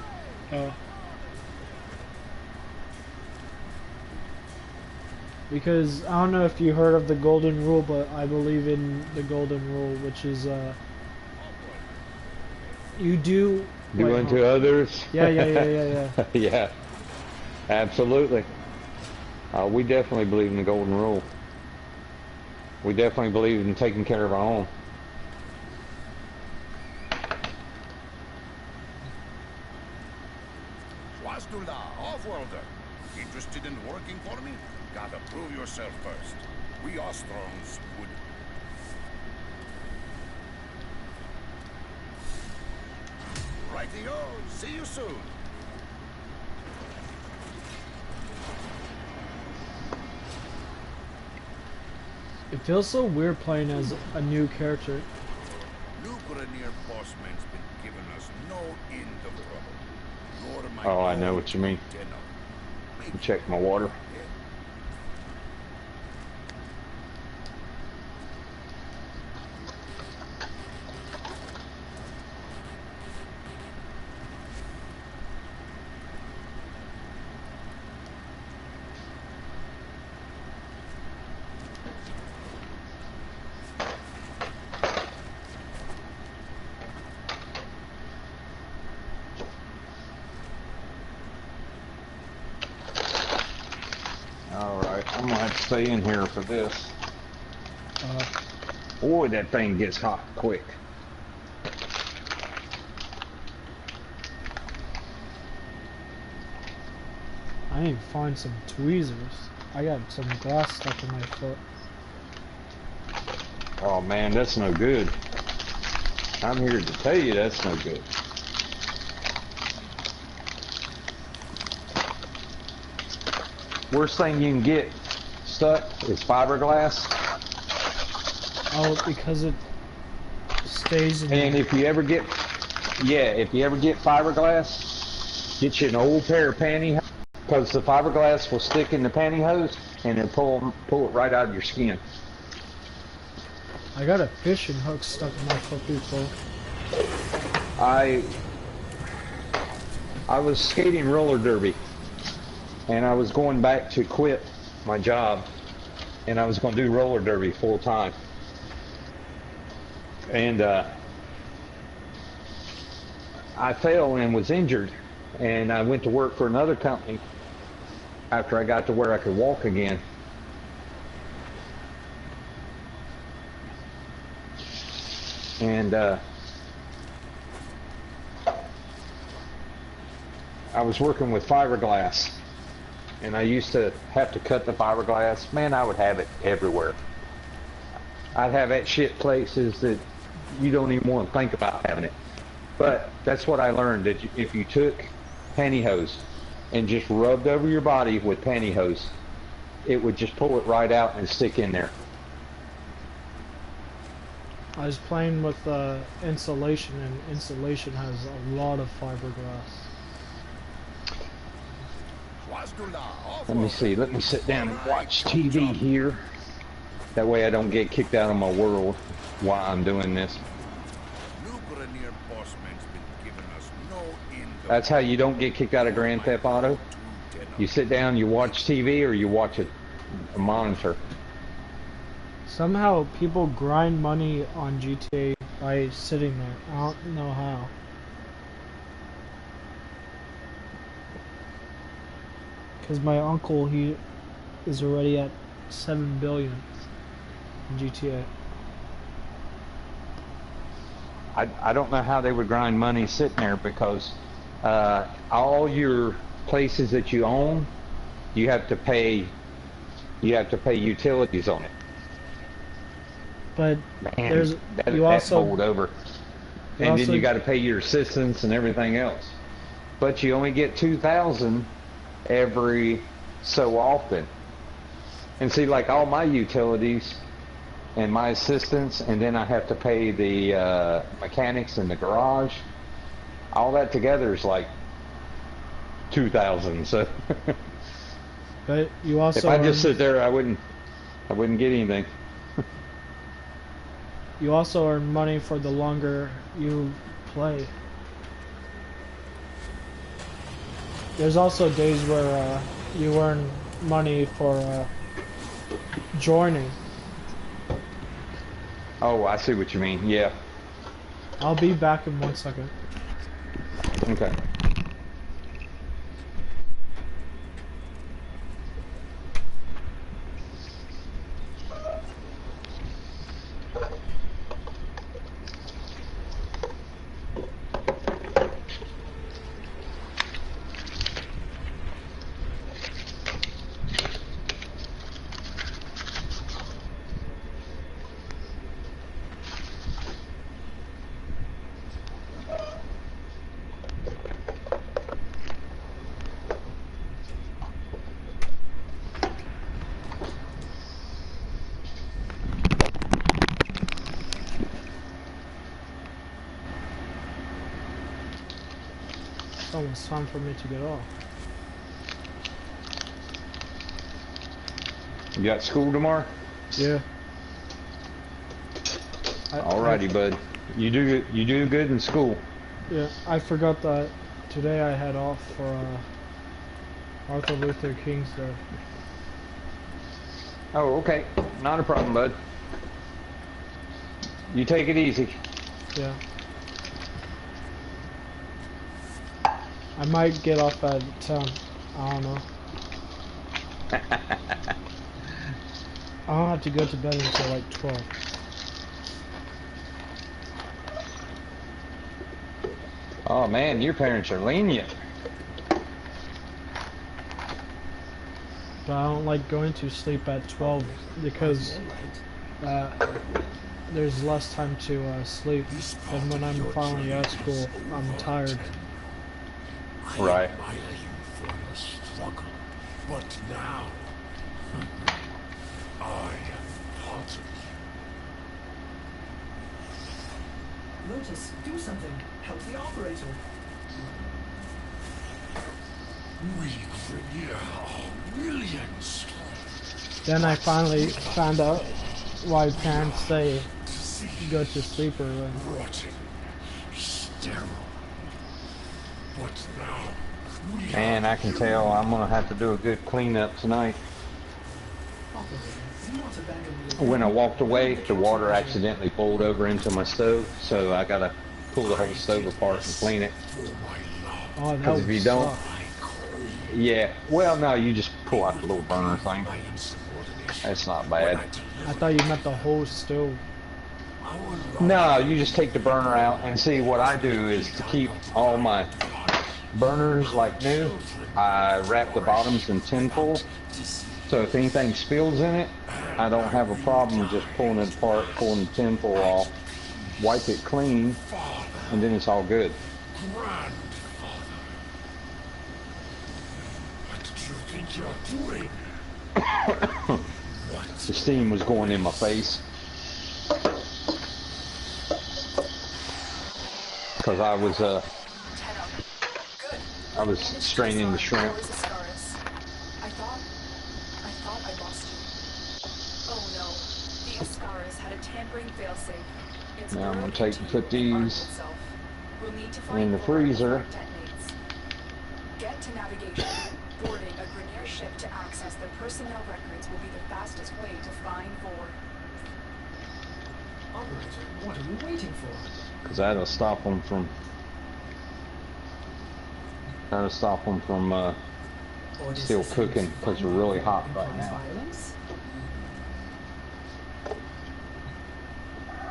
[SPEAKER 4] Because I don't know if you heard of the golden rule, but I believe in the golden rule, which is you do
[SPEAKER 3] unto others.
[SPEAKER 4] Yeah.
[SPEAKER 3] Yeah, absolutely. We definitely believe in the golden rule. We definitely believe in taking care of our own.
[SPEAKER 7] Swastula, Offworlder. Interested in working for me? Gotta prove yourself first. We Ostrongs would... Righty-o, see you soon.
[SPEAKER 4] It feels so weird playing as a new character.
[SPEAKER 7] Lucranier Bossman's been giving us no end of trouble. You're my
[SPEAKER 3] Oh, I know what you mean. Check my water. I'm gonna have to stay in here for this. Boy, that thing gets hot quick.
[SPEAKER 4] I need to find some tweezers. I got some glass stuck in my foot.
[SPEAKER 3] Oh man, that's no good. I'm here to tell you that's no good. Worst thing you can get stuck is fiberglass.
[SPEAKER 4] Oh, because it stays in.
[SPEAKER 3] And if you ever get, if you ever get fiberglass, get you an old pair of pantyhose, because the fiberglass will stick in the pantyhose and it'll pull it right out of your skin.
[SPEAKER 4] I got a fishing hook stuck in my foot before.
[SPEAKER 3] I was skating roller derby, and I was going back to quit my job, and I was going to do roller derby full time. And I fell and was injured, and I went to work for another company after I got to where I could walk again. And I was working with fiberglass, and I used to have to cut the fiberglass. Man, I would have it everywhere. I'd have that shit places that you don't even want to think about having it. But that's what I learned, that if you took pantyhose and just rubbed over your body with pantyhose, it would just pull it right out and stick in there.
[SPEAKER 4] I was playing with insulation, and insulation has a lot of fiberglass.
[SPEAKER 3] Let me see. Let me sit down and watch TV here. That way I don't get kicked out of my world while I'm doing this. That's how you don't get kicked out of Grand Theft Auto. You sit down, you watch TV, or you watch a monitor.
[SPEAKER 4] Somehow people grind money on GTA by sitting there. I don't know how. Because my uncle, he is already at 7 billion in GTA.
[SPEAKER 3] I don't know how they would grind money sitting there, because all your places that you own, you have to pay utilities on it.
[SPEAKER 4] But
[SPEAKER 3] Man,
[SPEAKER 4] there's
[SPEAKER 3] that bowled over. And then you got to pay your assistants and everything else. But you only get 2,000 every so often. And see, like all my utilities and my assistants, and then I have to pay the mechanics in the garage. All that together is like 2,000. So,
[SPEAKER 4] but you also,
[SPEAKER 3] if I just sit there, I wouldn't get anything.
[SPEAKER 4] You also earn money for the longer you play. There's also days where you earn money for joining.
[SPEAKER 3] Oh, I see what you mean. Yeah.
[SPEAKER 4] I'll be back in 1 second.
[SPEAKER 3] Okay.
[SPEAKER 4] It's almost time for me to get off.
[SPEAKER 3] You got school tomorrow?
[SPEAKER 4] Yeah.
[SPEAKER 3] Alrighty, bud. You do good in school.
[SPEAKER 4] Yeah, I forgot that today I had off for Martin Luther King's Day.
[SPEAKER 3] Oh, okay. Not a problem, bud. You take it easy.
[SPEAKER 4] Yeah. I might get off at 10. I don't know. I don't have to go to bed until like 12.
[SPEAKER 3] Oh man, your parents are lenient.
[SPEAKER 4] But I don't like going to sleep at 12 because there's less time to sleep. And when I'm finally at school, I'm tired.
[SPEAKER 3] Right.
[SPEAKER 7] I admire you for your struggle, but now I am part of you.
[SPEAKER 5] Lotus, do something. Help the operator.
[SPEAKER 7] We bring here our millions.
[SPEAKER 4] Then I finally found out why parents say go to sleep early.
[SPEAKER 7] Rotting, sterile. But now
[SPEAKER 3] Man, I can tell I'm gonna have to do a good cleanup tonight.
[SPEAKER 5] Operator, you want a bag of meal?
[SPEAKER 3] When I walked away, the water accidentally boiled over into my stove, so I gotta pull the whole stove apart and clean it.
[SPEAKER 4] Oh, that
[SPEAKER 3] Because
[SPEAKER 4] would
[SPEAKER 3] if you don't,
[SPEAKER 4] suck.
[SPEAKER 3] yeah, well, no, you just pull out the little burner thing. That's not bad.
[SPEAKER 4] I thought you meant the whole stove.
[SPEAKER 3] No, you just take the burner out, and see what I do is to keep all my burners like new, I wrap the bottoms in tinfoil, so if anything spills in it, I don't have a problem just pulling it apart, pulling the tinfoil off, wipe it clean, and then it's all good.
[SPEAKER 2] Grandfather, what did you think you're doing?
[SPEAKER 3] The steam was going in my face. Because I was,
[SPEAKER 6] Tenno. Good.
[SPEAKER 3] I was straining the shrimp.
[SPEAKER 6] Where's Ascaris? I thought I lost you. Oh no. The Ascaris had a tampering failsafe. It's
[SPEAKER 3] Now I'm gonna
[SPEAKER 6] burrowed
[SPEAKER 3] take
[SPEAKER 6] into
[SPEAKER 3] and
[SPEAKER 6] you
[SPEAKER 3] put
[SPEAKER 6] and armed
[SPEAKER 3] these
[SPEAKER 6] itself. We'll need to
[SPEAKER 3] in
[SPEAKER 6] find
[SPEAKER 3] the
[SPEAKER 6] Thor before
[SPEAKER 3] freezer.
[SPEAKER 6] it detonates. Get to navigation. Boarding a Grineer ship to access the personnel records will be the fastest way to find Vor.
[SPEAKER 5] Operator, what are we waiting for?
[SPEAKER 3] Because that'll stop them from,
[SPEAKER 5] Orders
[SPEAKER 3] still
[SPEAKER 5] to
[SPEAKER 3] cooking
[SPEAKER 5] cease
[SPEAKER 3] because we're really hot right
[SPEAKER 5] implies
[SPEAKER 3] now.
[SPEAKER 5] violence?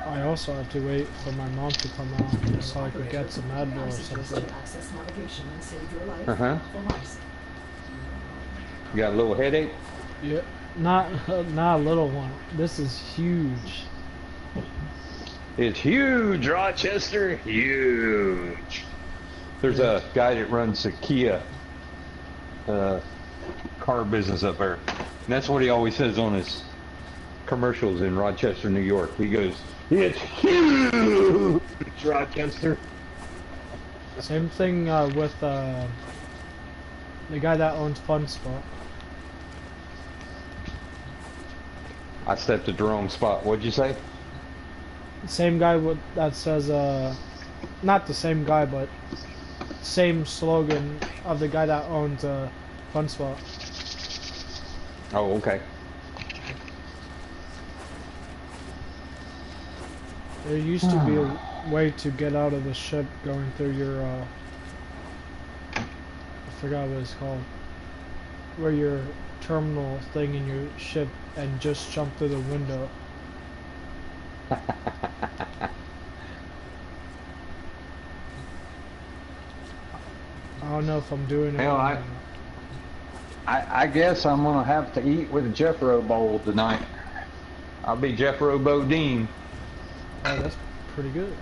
[SPEAKER 4] I also have to wait for my mom to come out so I could get some Advil
[SPEAKER 5] I
[SPEAKER 4] or
[SPEAKER 5] suggest
[SPEAKER 4] something.
[SPEAKER 5] you access navigation and save your life
[SPEAKER 3] Uh-huh.
[SPEAKER 5] for my sake.
[SPEAKER 3] You got a little headache?
[SPEAKER 4] Yeah, not a little one. This is huge.
[SPEAKER 3] It's huge, Rochester, huge. There's a guy that runs the Kia car business up there. And that's what he always says on his commercials in Rochester, New York. He goes, "It's huge, Rochester."
[SPEAKER 4] Same thing with the guy that owns Fun Spot.
[SPEAKER 3] I stepped at the wrong spot. What'd you say?
[SPEAKER 4] Same guy that says, not the same guy, but same slogan of the guy that owns Fun Spot.
[SPEAKER 3] Oh, okay.
[SPEAKER 4] There used to be a way to get out of the ship going through your, I forgot what it's called, where your terminal thing in your ship and just jump through the window. I don't know if I'm doing it.
[SPEAKER 3] Hell,
[SPEAKER 4] or
[SPEAKER 3] I-
[SPEAKER 4] not.
[SPEAKER 3] I guess I'm gonna have to eat with a Jeffro bowl tonight. I'll be Jeffro Bodine.
[SPEAKER 4] Oh, that's pretty good.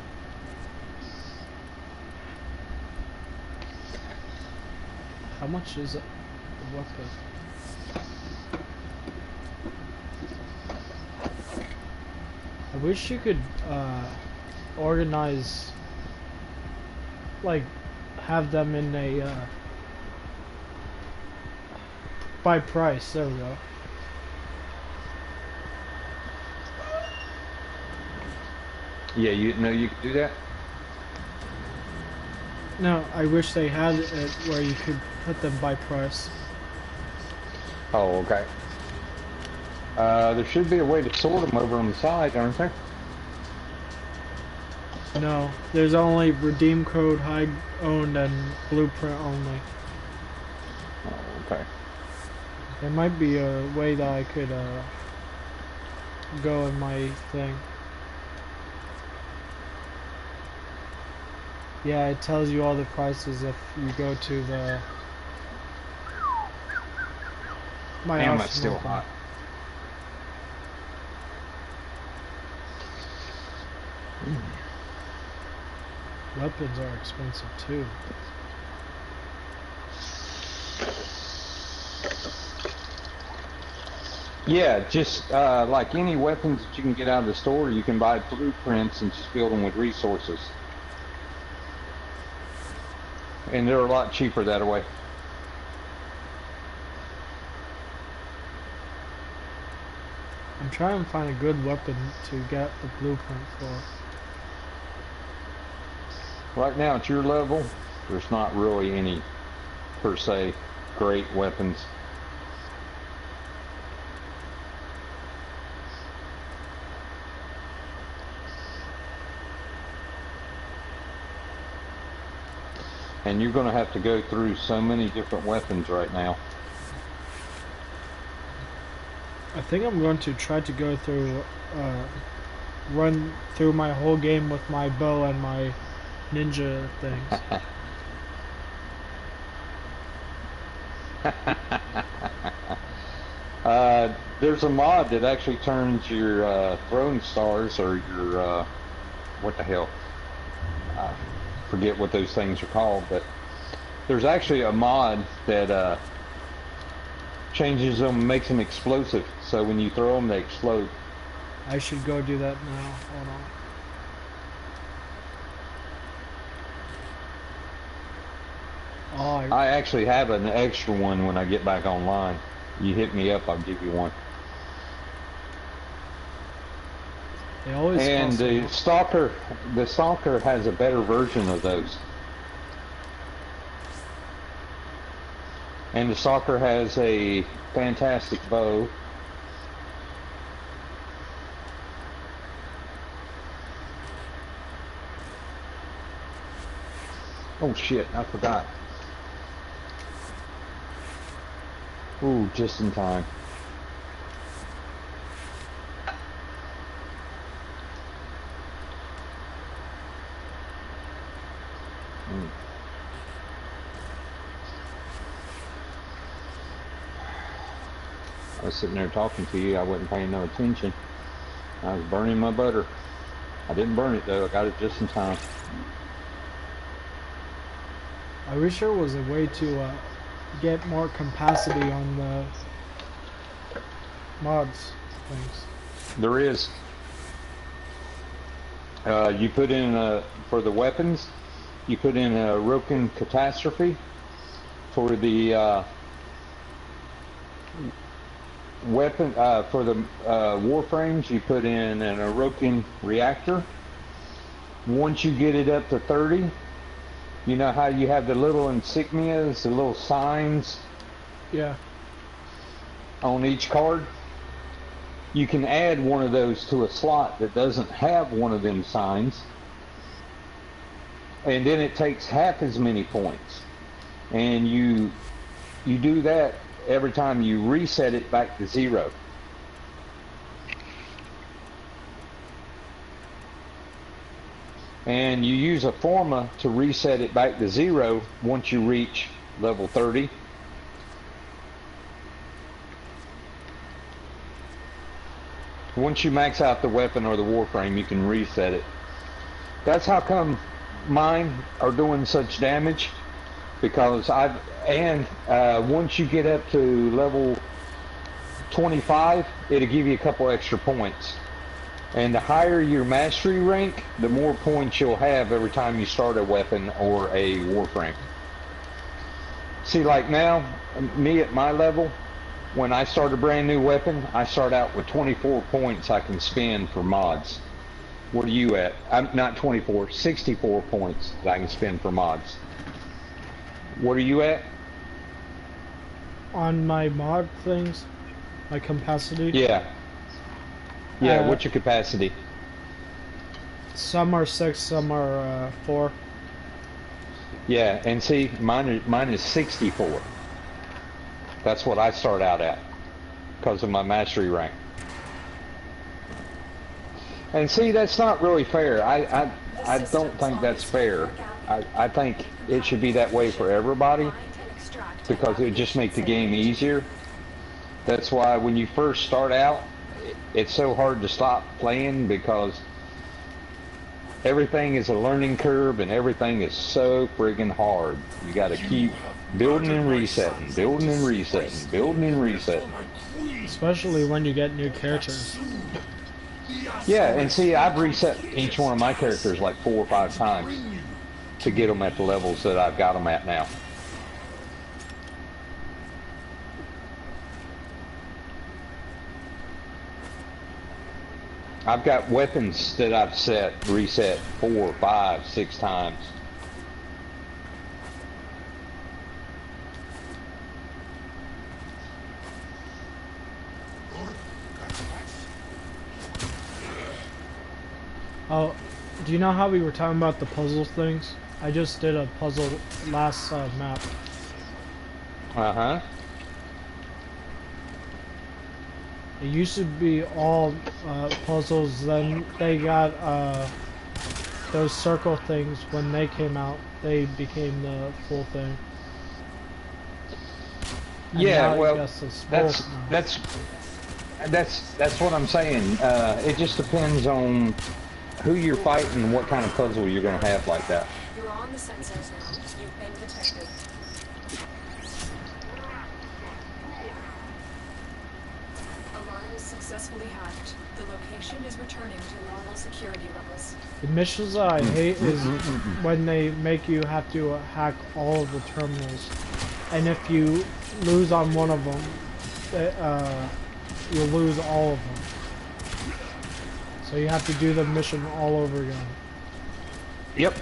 [SPEAKER 4] How much is it? The weapon? I wish you could organize, like, have them in a by price. There we go.
[SPEAKER 3] Yeah, you know you could do that?
[SPEAKER 4] No, I wish they had it where you could put them by price.
[SPEAKER 3] Oh, okay. There should be a way to sort them over on the side, aren't there?
[SPEAKER 4] No, there's only redeem code, high owned, and blueprint only.
[SPEAKER 3] Oh, okay.
[SPEAKER 4] There might be a way that I could go in my thing. Yeah, it tells you all the prices if you go to the my
[SPEAKER 3] Damn,
[SPEAKER 4] arsenal
[SPEAKER 3] it's still
[SPEAKER 4] thing.
[SPEAKER 3] hot.
[SPEAKER 4] Weapons are expensive too.
[SPEAKER 3] Yeah, just like any weapons that you can get out of the store, you can buy blueprints and just build them with resources. And they're a lot cheaper that way.
[SPEAKER 4] I'm trying to find a good weapon to get the blueprint for.
[SPEAKER 3] Right now at your level, there's not really any, per se, great weapons. And you're going to have to go through so many different weapons right now.
[SPEAKER 4] I think I'm going to try to go through, run through my whole game with my bow and my ninja things.
[SPEAKER 3] There's a mod that actually turns your throwing stars, or your what the hell? Forget what those things are called, but there's actually a mod that changes them, makes them explosive. So when you throw them, they explode.
[SPEAKER 4] I should go do that now. Hold on. Oh,
[SPEAKER 3] I actually have an extra one when I get back online. You hit me up, I'll give you one.
[SPEAKER 4] They always
[SPEAKER 3] and the Stalker has a better version of those. And the Stalker has a fantastic bow. Oh shit, I forgot. Ooh, just in time. I was sitting there talking to you, I wasn't paying no attention. I was burning my butter. I didn't burn it though, I got it just in time.
[SPEAKER 4] I wish there was a way to get more capacity on the mods things.
[SPEAKER 3] There is. You put in, for the weapons, you put in a Roken Catastrophe. For the weapon, for the Warframes, you put in an Orokin Reactor. Once you get it up to 30, you know how you have the little insignias, the little signs?
[SPEAKER 4] Yeah.
[SPEAKER 3] On each card? You can add one of those to a slot that doesn't have one of them signs. And then it takes half as many points. And you do that every time you reset it back to 0. And you use a Forma to reset it back to 0 once you reach level 30. Once you max out the weapon or the Warframe, you can reset it. That's how come mine are doing such damage, because once you get up to level 25, it'll give you a couple extra points. And the higher your mastery rank, the more points you'll have every time you start a weapon or a Warframe. See, like now, me at my level, when I start a brand new weapon, I start out with 24 points I can spend for mods. What are you at? I'm not 24, 64 points that I can spend for mods. What are you at?
[SPEAKER 4] On my mod things, my capacity?
[SPEAKER 3] Yeah. Yeah, what's your capacity?
[SPEAKER 4] Some are 6, some are 4.
[SPEAKER 3] Yeah, and see, mine is 64. That's what I start out at, because of my mastery rank. And see, that's not really fair. I don't think that's fair. I think it should be that way for everybody, because it would just make the game easier. That's why when you first start out, it's so hard to stop playing, because everything is a learning curve and everything is so friggin' hard. You gotta keep building and resetting, building and resetting, building and resetting.
[SPEAKER 4] Especially when you get new characters.
[SPEAKER 3] Yeah, and see, I've reset each one of my characters like 4 or 5 times to get them at the levels that I've got them at now. I've got weapons that I've reset 4, 5, 6 times.
[SPEAKER 4] Oh, do you know how we were talking about the puzzle things? I just did a puzzle last map.
[SPEAKER 3] Uh-huh.
[SPEAKER 4] It used to be all puzzles, then they got those circle things when they came out. They became the full thing. And
[SPEAKER 3] Yeah,
[SPEAKER 4] now I
[SPEAKER 3] well,
[SPEAKER 4] guess it's
[SPEAKER 3] that's
[SPEAKER 4] both now.
[SPEAKER 3] that's what I'm saying. It just depends on who you're fighting and what kind of puzzle you're gonna have like that.
[SPEAKER 6] You're on the sensors now. You've been detected. Alarm is successfully hacked. The location is returning to normal security levels.
[SPEAKER 4] The missions that I hate is when they make you have to hack all of the terminals, and if you lose on one of them, you'll lose all of them. So you have to do the mission all over again.
[SPEAKER 3] Yep.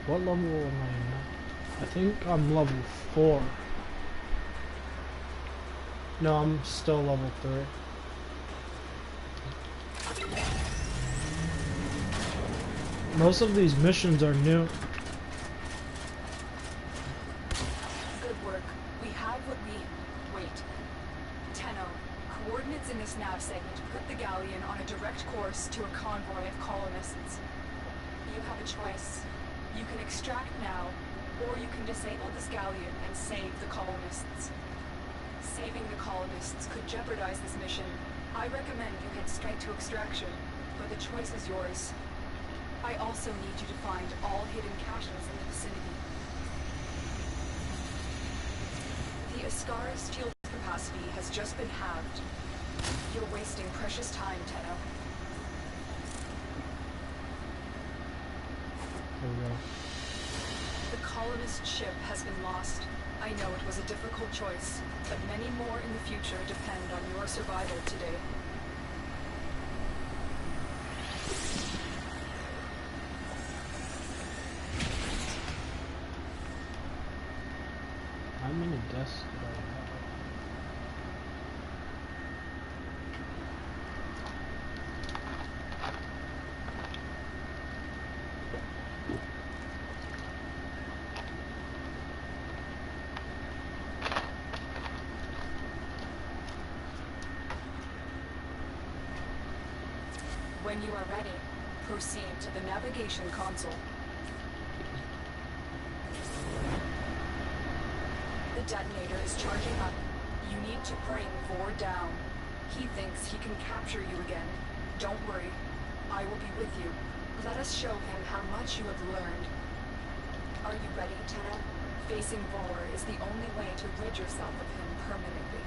[SPEAKER 4] What level am I at? I think I'm level 4. No, I'm still level 3. Most of these missions are new.
[SPEAKER 6] Good work. We have what we... Wait. Tenno, coordinates in this nav segment put the Galleon on a direct course to a convoy of colonists. You have a choice. You can extract now, or you can disable this Galleon and save the colonists. Saving the colonists could jeopardize this mission. I recommend you head straight to extraction, but the choice is yours. I also need you to find all hidden caches in the vicinity. The Ascaris fuel capacity has just been halved. You're wasting precious time, Tenno.
[SPEAKER 4] There we go.
[SPEAKER 6] The colonist ship has been lost. I know it was a difficult choice, but many more in the future depend on your survival today.
[SPEAKER 4] How many deaths did I have?
[SPEAKER 6] When you are ready, proceed to the navigation console. The detonator is charging up. You need to bring Vor down. He thinks he can capture you again. Don't worry. I will be with you. Let us show him how much you have learned. Are you ready, Tenno? Facing Vor is the only way to rid yourself of him permanently.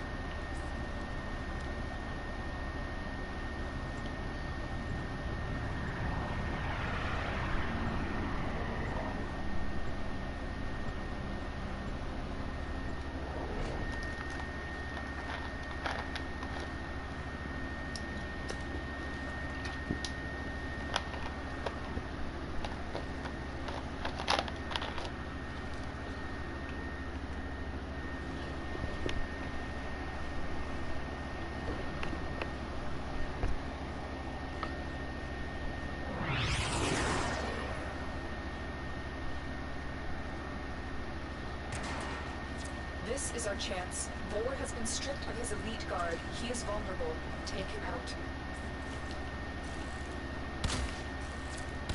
[SPEAKER 6] This is our chance. Vor has been stripped of his elite guard. He is vulnerable. Take him out.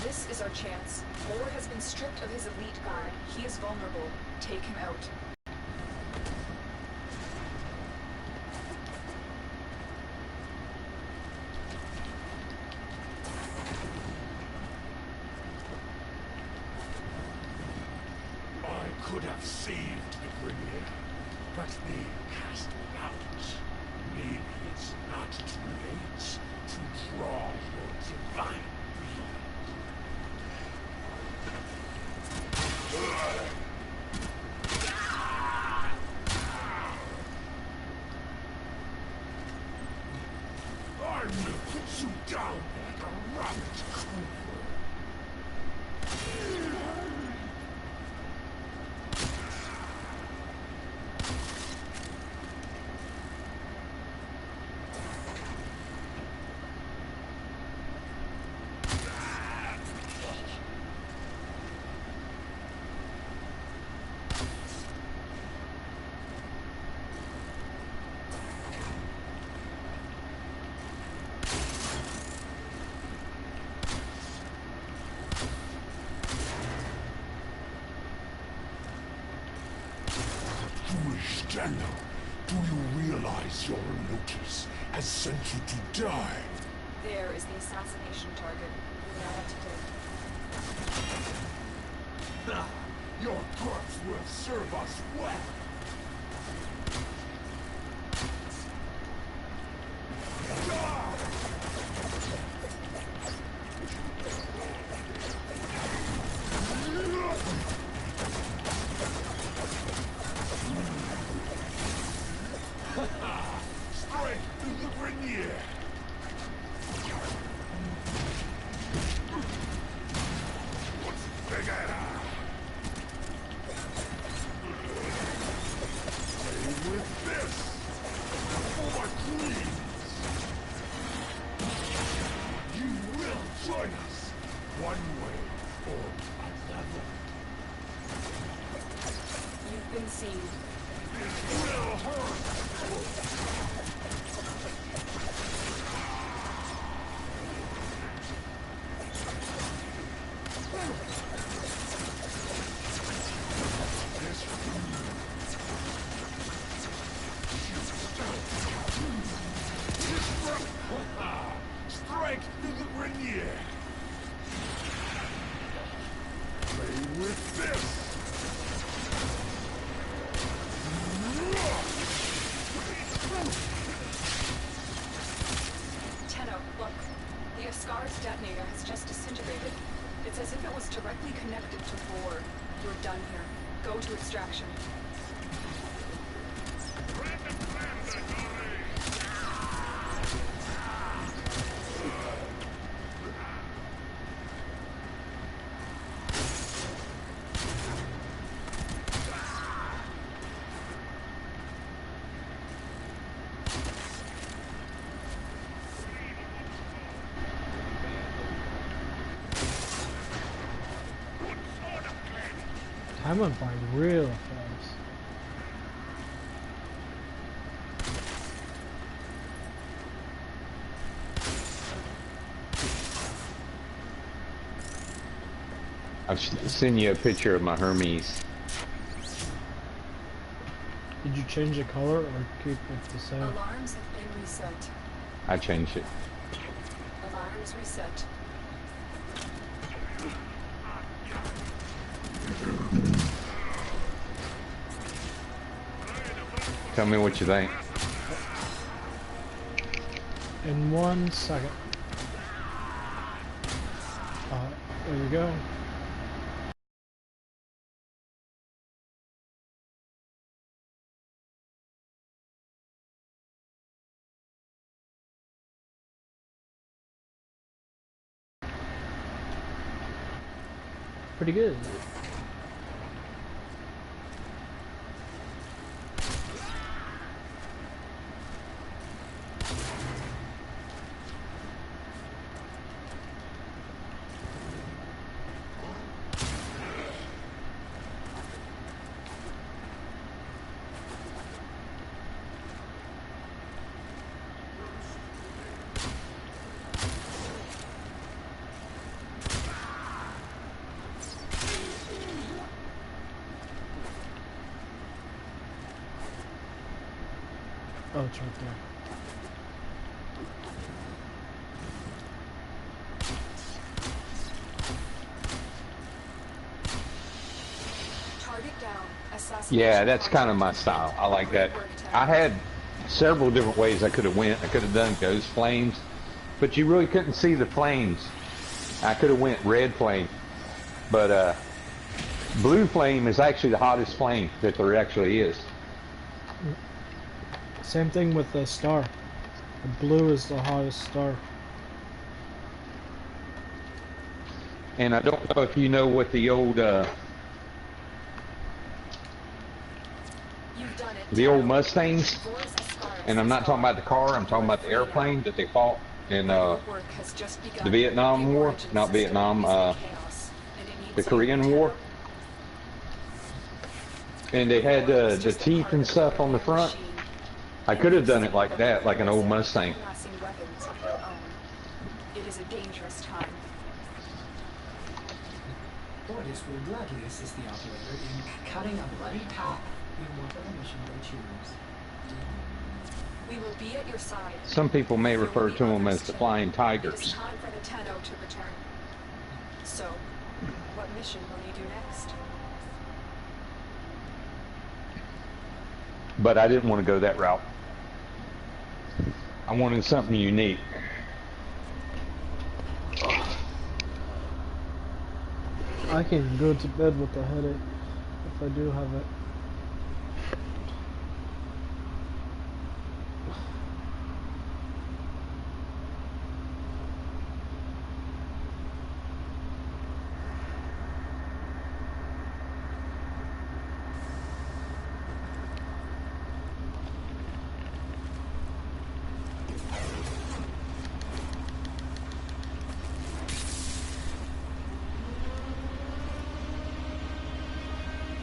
[SPEAKER 6] This is our chance. Vor has been stripped of his elite guard. He is vulnerable. Take him out.
[SPEAKER 2] I could have saved the Brilliant, but they cast me out. Maybe it's not too late to draw your divine being. I will put you down like a rabbit cooper.
[SPEAKER 8] Daniel, do you realize your Lotus has sent you to die?
[SPEAKER 6] There is the assassination target. Now what to do?
[SPEAKER 8] Your guts will serve us well. Straight through the Grenier. What's bigger? With this, for my queens, you will join us one way or another.
[SPEAKER 6] You've been seen.
[SPEAKER 8] It will hurt. Strike through the Grenier. Play with this.
[SPEAKER 6] Tenno, look. The Ascar's detonator has just disintegrated. It's as if it was directly connected to Vor. You're done here. Go to extraction.
[SPEAKER 4] Time went by real fast.
[SPEAKER 3] I've sent you a picture of my Hermes.
[SPEAKER 4] Did you change the color or keep it the same?
[SPEAKER 6] Alarms have been reset.
[SPEAKER 3] I changed it.
[SPEAKER 6] Alarms reset.
[SPEAKER 3] Tell me what you think.
[SPEAKER 4] In 1 second. There you go. Pretty good. Oh, it's right there.
[SPEAKER 6] Target down. Assassination
[SPEAKER 3] Yeah, that's kind of my
[SPEAKER 6] target.
[SPEAKER 3] style. I like that.
[SPEAKER 6] Great work, Tenno.
[SPEAKER 3] I had several different ways I could have went. I could have done ghost flames, but you really couldn't see the flames. I could have went red flame, but blue flame is actually the hottest flame that there actually is.
[SPEAKER 4] Same thing with the star. The blue is the hottest star.
[SPEAKER 3] And I don't know if you know what the old
[SPEAKER 6] You've done it.
[SPEAKER 3] the old
[SPEAKER 6] Tenno.
[SPEAKER 3] Mustangs,
[SPEAKER 6] Vor's Ascar
[SPEAKER 3] and I'm not talking about the car. I'm talking about the airplane that they fought in
[SPEAKER 6] Your work has just begun.
[SPEAKER 3] the Vietnam War,
[SPEAKER 6] origin
[SPEAKER 3] not
[SPEAKER 6] system
[SPEAKER 3] Vietnam,
[SPEAKER 6] is in chaos, and it needs
[SPEAKER 3] the
[SPEAKER 6] you,
[SPEAKER 3] Korean
[SPEAKER 6] Tenno.
[SPEAKER 3] War. And they had
[SPEAKER 6] Vor is
[SPEAKER 3] the
[SPEAKER 6] just a
[SPEAKER 3] teeth
[SPEAKER 6] part
[SPEAKER 3] and
[SPEAKER 6] of the
[SPEAKER 3] stuff on the
[SPEAKER 6] War
[SPEAKER 3] front.
[SPEAKER 6] machine.
[SPEAKER 3] I could have done it like that, like an old Mustang.
[SPEAKER 6] Amassing weapons of their own. It is a dangerous time.
[SPEAKER 5] Ordis will gladly assist the operator in cutting a bloody path in what mission they choose.
[SPEAKER 6] We will be at your side.
[SPEAKER 3] Some people may refer to them as the Flying
[SPEAKER 6] It is
[SPEAKER 3] Tigers.
[SPEAKER 6] time for the Tenno to return. So, what mission will you do next?
[SPEAKER 3] But I didn't want to go that route. I wanted something unique.
[SPEAKER 4] I can go to bed with a headache if I do have it.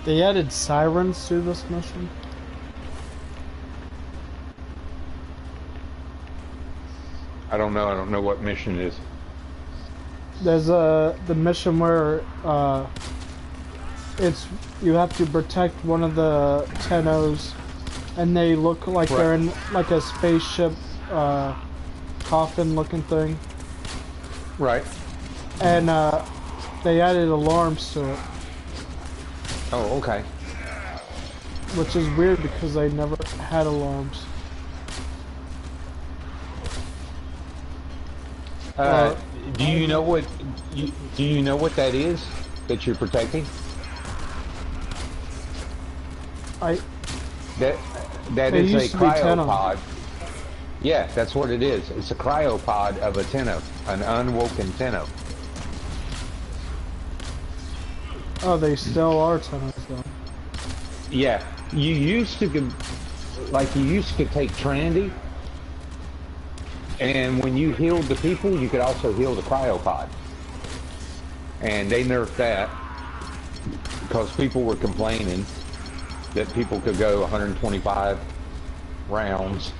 [SPEAKER 4] They added sirens to this mission.
[SPEAKER 3] I don't know. I don't know what mission it is.
[SPEAKER 4] There's the mission where it's you have to protect one of the Tennos, and they look like they're in like a spaceship coffin looking thing.
[SPEAKER 3] Right.
[SPEAKER 4] And they added alarms to it.
[SPEAKER 3] Oh, okay.
[SPEAKER 4] Which is weird because they never had alarms.
[SPEAKER 3] Do you know what? Do you know what that is that you're protecting? That is a cryopod. Yeah, that's what it is. It's a cryopod of a Tenno, an unwoken Tenno.
[SPEAKER 4] Oh, they still are Tennos though.
[SPEAKER 3] Yeah, you used to take Trandy, and when you healed the people, you could also heal the cryopod. And they nerfed that because people were complaining that people could go 125 rounds.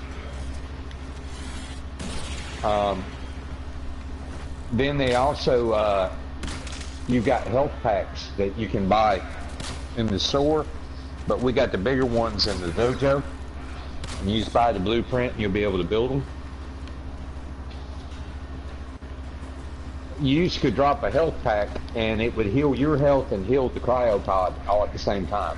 [SPEAKER 3] Then they also, you got health packs that you can buy in the store, but we got the bigger ones in the dojo. And you just buy the blueprint and you'll be able to build them. You could drop a health pack and it would heal your health and heal the cryopod all at the same time.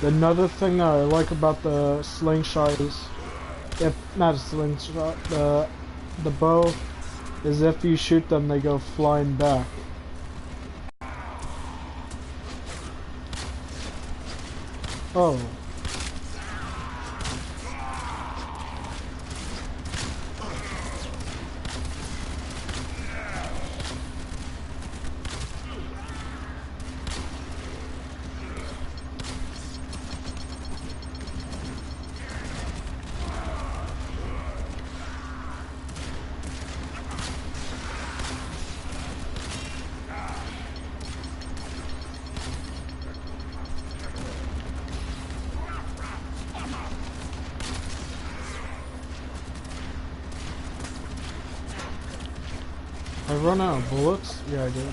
[SPEAKER 4] Another thing I like about the slingshot is, if not a slingshot, the bow, is if you shoot them, they go flying back. Oh. I run out of bullets? Yeah, I do.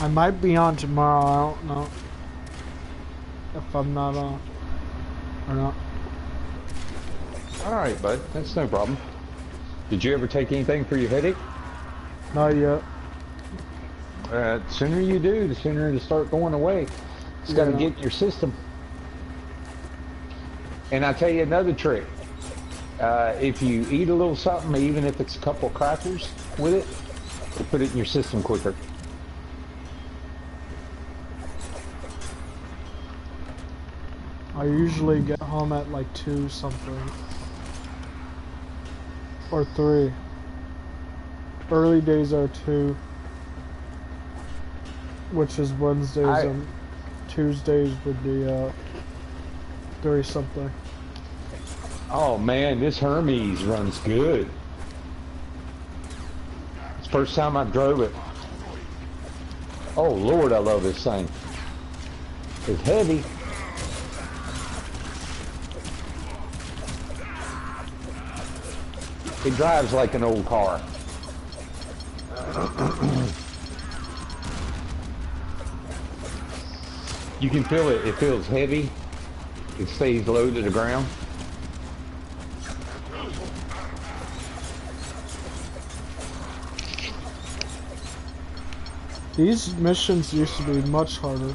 [SPEAKER 4] I might be on tomorrow, I don't know if I'm not on or not.
[SPEAKER 3] Alright, bud, that's no problem. Did you ever take anything for your headache?
[SPEAKER 4] Not yet.
[SPEAKER 3] The sooner you do, the sooner it'll start going away. It's got to get in your system. And I'll tell you another trick. if you eat a little something, even if it's a couple of crackers with it, it'll put it in your system quicker.
[SPEAKER 4] I usually get home at like 2 something. Or 3. Early days are 2. Which is Wednesdays, and Tuesdays would be 3 something.
[SPEAKER 3] Oh man, this Hermes runs good. It's the first time I drove it. Oh Lord, I love this thing. It's heavy. It drives like an old car. You can feel it. It feels heavy. It stays low to the ground.
[SPEAKER 4] These missions used to be much harder.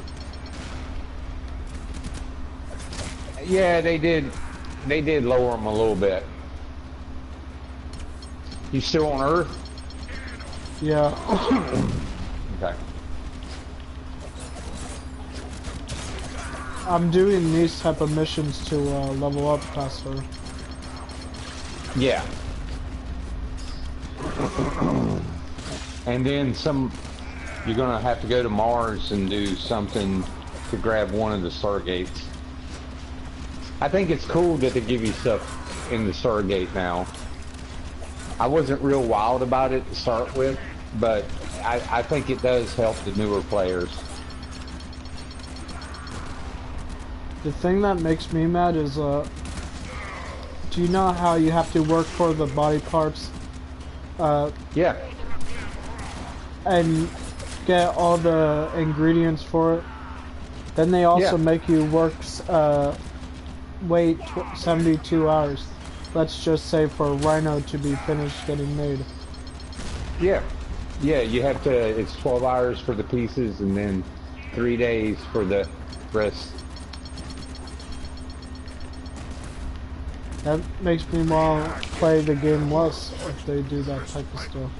[SPEAKER 3] Yeah, they did. They did lower them a little bit. You still on Earth?
[SPEAKER 4] Yeah.
[SPEAKER 3] Okay.
[SPEAKER 4] I'm doing these type of missions to level up faster.
[SPEAKER 3] Yeah. And then you're gonna have to go to Mars and do something to grab one of the Stargates. I think it's cool that they give you stuff in the Stargate now. I wasn't real wild about it to start with, but I think it does help the newer players.
[SPEAKER 4] The thing that makes me mad is, do you know how you have to work for the body parts?
[SPEAKER 3] Yeah.
[SPEAKER 4] And get all the ingredients for it. Then they also make you work, wait 72 hours. Let's just say for Rhino to be finished getting made.
[SPEAKER 3] Yeah. Yeah, you have to, it's 12 hours for the pieces and then 3 days for the rest.
[SPEAKER 4] That makes me want to play the game less if they do that type of stuff.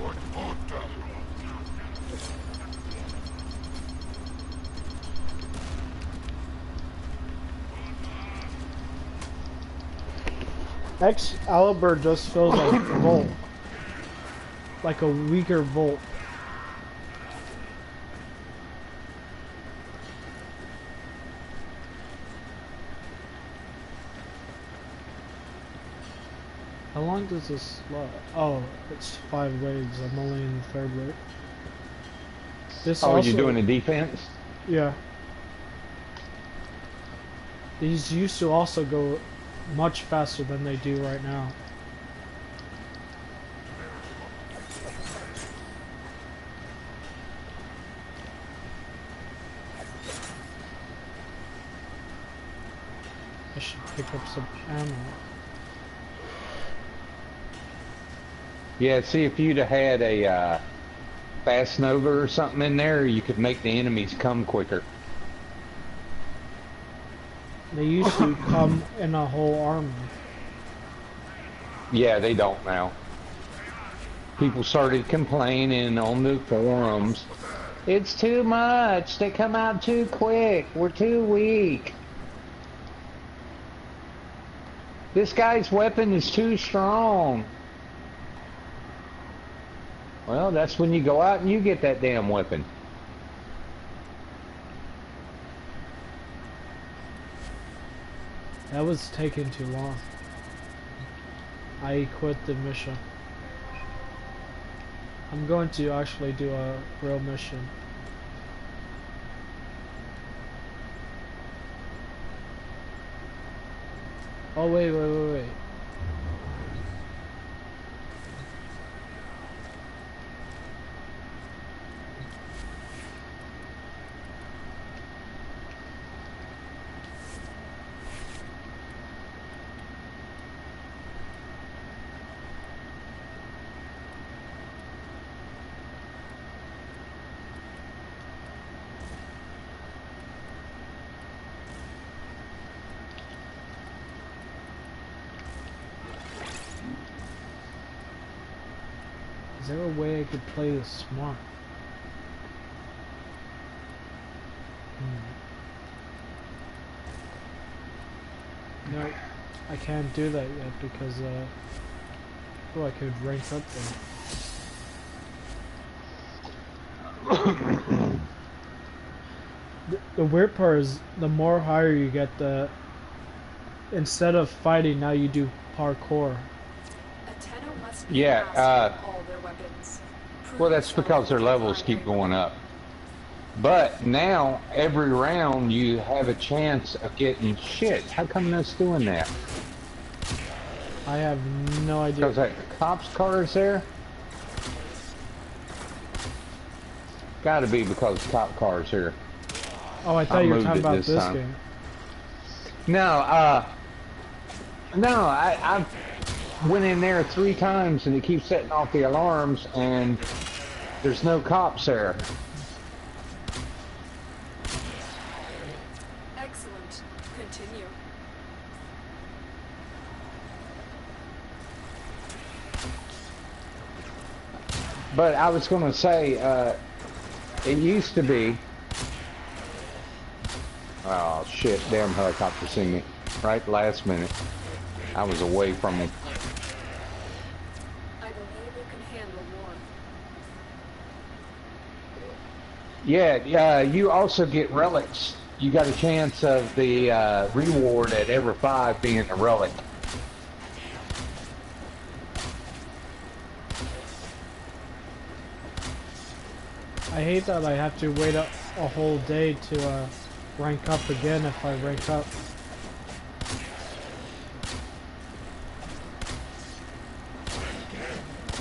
[SPEAKER 4] Excalibur just feels like Volt. Like a weaker Volt. How long does this last? Oh, it's 5 waves. I'm only in the 3rd wave. This also,
[SPEAKER 3] you're doing a defense?
[SPEAKER 4] Yeah. These used to also go much faster than they do right now. I should pick up some ammo.
[SPEAKER 3] Yeah, see if you'd have had a Fast Nova or something in there, you could make the enemies come quicker.
[SPEAKER 4] They used to come in a whole army.
[SPEAKER 3] Yeah, they don't now. People started complaining on the forums. It's too much. They come out too quick. We're too weak. This guy's weapon is too strong. Well, that's when you go out and you get that damn weapon.
[SPEAKER 4] That was taking too long. I quit the mission. I'm going to actually do a real mission. Oh wait. Is there a way I could play this smart? No, I can't do that yet because, oh, I could rank up there. The weird part is, the more higher you get, instead of fighting, now you do parkour.
[SPEAKER 3] Yeah, well, that's because their levels keep going up. But now, every round, you have a chance of getting shit. How come that's doing that?
[SPEAKER 4] I have no idea.
[SPEAKER 3] Because that cops car is there? Gotta be because cop cars here.
[SPEAKER 4] Oh, I thought you were talking about this game.
[SPEAKER 3] No, no, I went in there 3 times and it keeps setting off the alarms and there's no cops there.
[SPEAKER 6] Excellent. Continue.
[SPEAKER 3] But I was going to say, it used to be... Oh shit, damn helicopter seen me. Right last minute. I was away from him.
[SPEAKER 6] I believe you can handle more.
[SPEAKER 3] Yeah, you also get relics. You got a chance of the reward at every 5 being a relic.
[SPEAKER 4] I hate that I have to wait a whole day to rank up again if I rank up.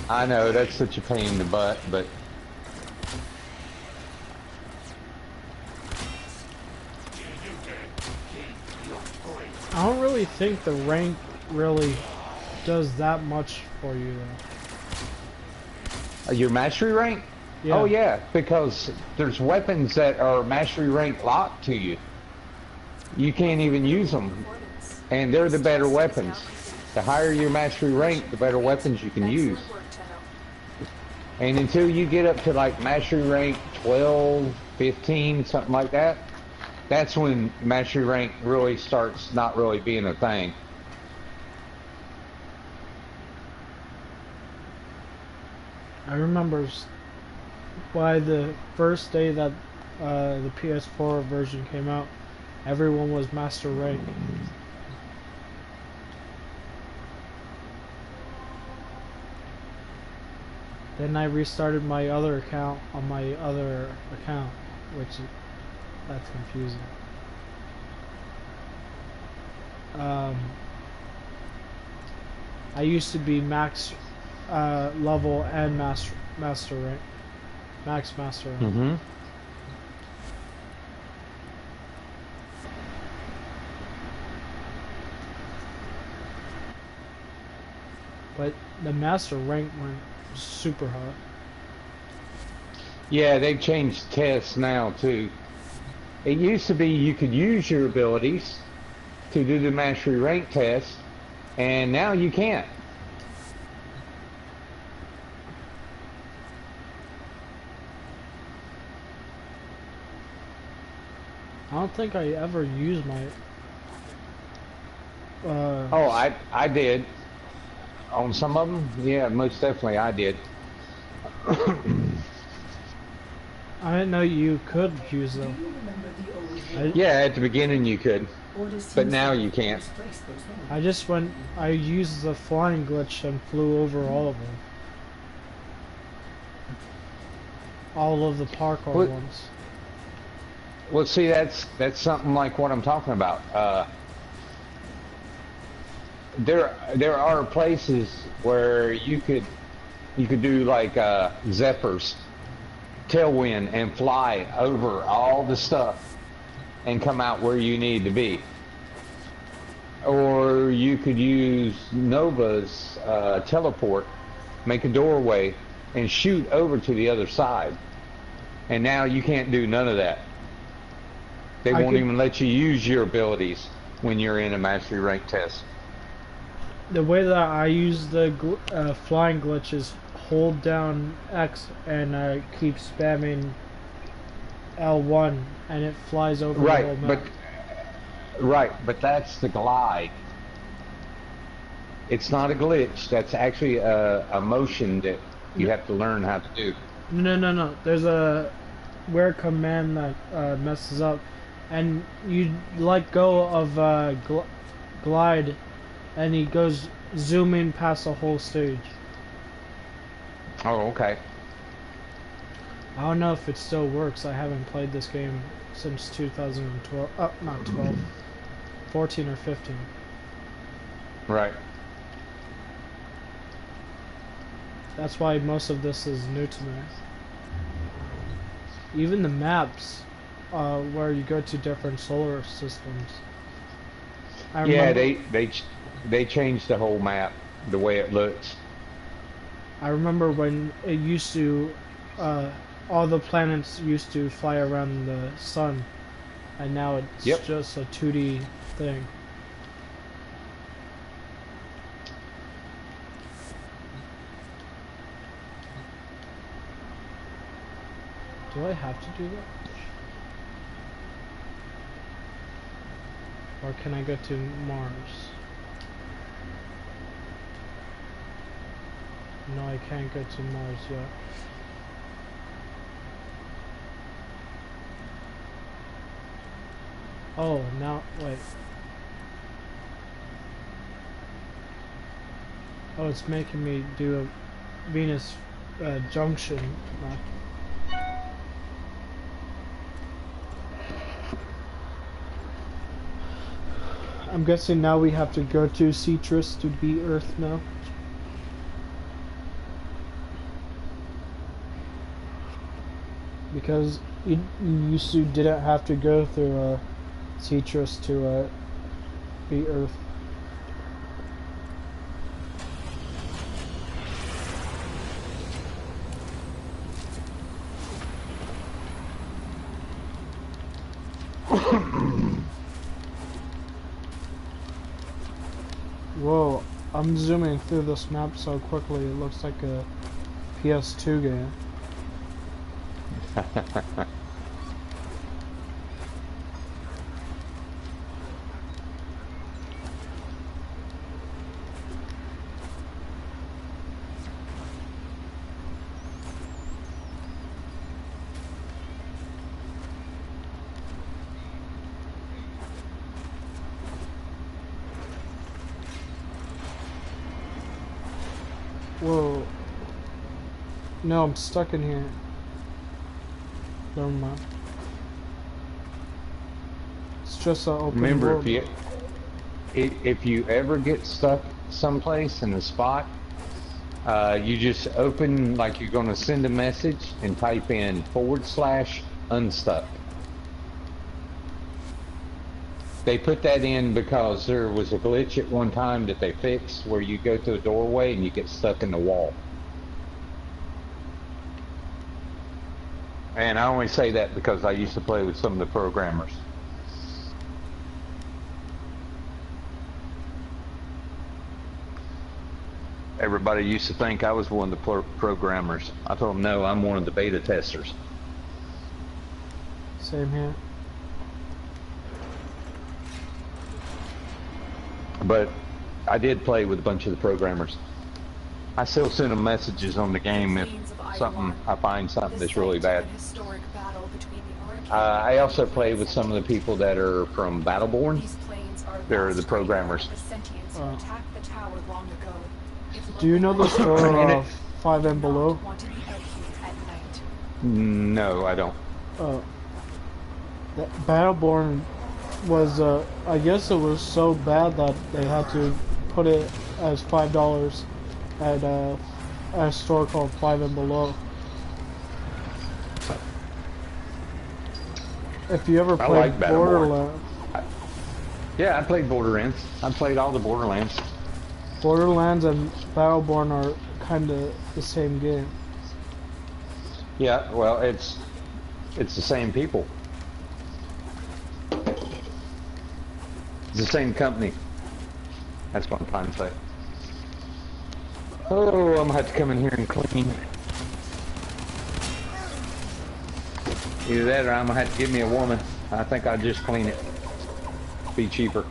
[SPEAKER 3] I know, that's such a pain in the butt, but...
[SPEAKER 4] I don't really think the rank really does that much for you though.
[SPEAKER 3] Your mastery rank?
[SPEAKER 4] Yeah.
[SPEAKER 3] Oh yeah, because there's weapons that are mastery rank locked to you. You can't even use them, and they're the better weapons. The higher your mastery rank, the better weapons you can use. And until you get up to like mastery rank 12, 15, something like that, that's when mastery rank really starts not really being a thing.
[SPEAKER 4] I remember by the first day that the PS4 version came out, everyone was master rank. Then I restarted my other account on my other account, which that's confusing. I used to be max level and master rank, max master rank.
[SPEAKER 3] Mm-hmm.
[SPEAKER 4] But the master rank went super high.
[SPEAKER 3] Yeah, they've changed tests now too. It used to be you could use your abilities to do the mastery rank test, and now you can't.
[SPEAKER 4] I don't think I ever used my
[SPEAKER 3] Oh, I did. On some of them, yeah, most definitely I did.
[SPEAKER 4] I didn't know you could use them.
[SPEAKER 3] Yeah, at the beginning you could, but now you can't.
[SPEAKER 4] I just I used the flying glitch and flew over all of them. All of the parkour ones.
[SPEAKER 3] Well, see, that's something like what I'm talking about. There are places where you could do like Zephyrs, tailwind, and fly over all the stuff and come out where you need to be. Or you could use Nova's teleport, make a doorway, and shoot over to the other side. And now you can't do none of that. They won't even let you use your abilities when you're in a mastery rank test.
[SPEAKER 4] The way that I use the flying glitch is hold down X and keep spamming L1 and it flies over the whole map.
[SPEAKER 3] But that's the glide. It's not a glitch. That's actually a motion that you have to learn how to do.
[SPEAKER 4] No. There's a weird command that messes up, and you let go of glide, and he goes zooming past the whole stage.
[SPEAKER 3] Oh, okay.
[SPEAKER 4] I don't know if it still works. I haven't played this game since 2012. Not 12. 14 or 15.
[SPEAKER 3] Right.
[SPEAKER 4] That's why most of this is new to me. Even the maps, where you go to different solar systems.
[SPEAKER 3] Yeah, they changed the whole map, the way it looks.
[SPEAKER 4] I remember when it used to, all the planets used to fly around the sun, and now it's just a 2D thing. Do I have to do that? Or can I go to Mars? No, I can't go to Mars yet. Oh, now, wait. Oh, it's making me do a Venus junction map. I'm guessing now we have to go to Cetus to beat Earth now. Because you used to didn't have to go through Cetus to beat Earth. Whoa, I'm zooming through this map so quickly it looks like a PS2 game. Whoa. No, I'm stuck in here. Never mind. It's just an open
[SPEAKER 3] Remember,
[SPEAKER 4] world.
[SPEAKER 3] if you ever get stuck someplace in a spot, you just open, like you're going to send a message, and type in /unstuck. They put that in because there was a glitch at one time that they fixed where you go to a doorway and you get stuck in the wall. And I only say that because I used to play with some of the programmers. Everybody used to think I was one of the programmers. I told them, no, I'm one of the beta testers.
[SPEAKER 4] Same here.
[SPEAKER 3] But I did play with a bunch of the programmers. I still send them messages on the game if I find something that's really bad. I also play with some of the people that are from Battleborn. They're the programmers.
[SPEAKER 4] Do you know the story of 5 and Below?
[SPEAKER 3] No, I don't.
[SPEAKER 4] Battleborn was, I guess it was so bad that they had to put it as $5 at a store called 5 and Below. If you ever played Borderlands.
[SPEAKER 3] Yeah, I played Borderlands. I played all the Borderlands.
[SPEAKER 4] Borderlands and Battleborn are kind of the same game.
[SPEAKER 3] Yeah, well, it's the same people. It's the same company. That's what I'm trying to say. Oh, I'm gonna have to come in here and clean. Either that or I'm gonna have to give me a woman. I think I'll just clean it. Be cheaper.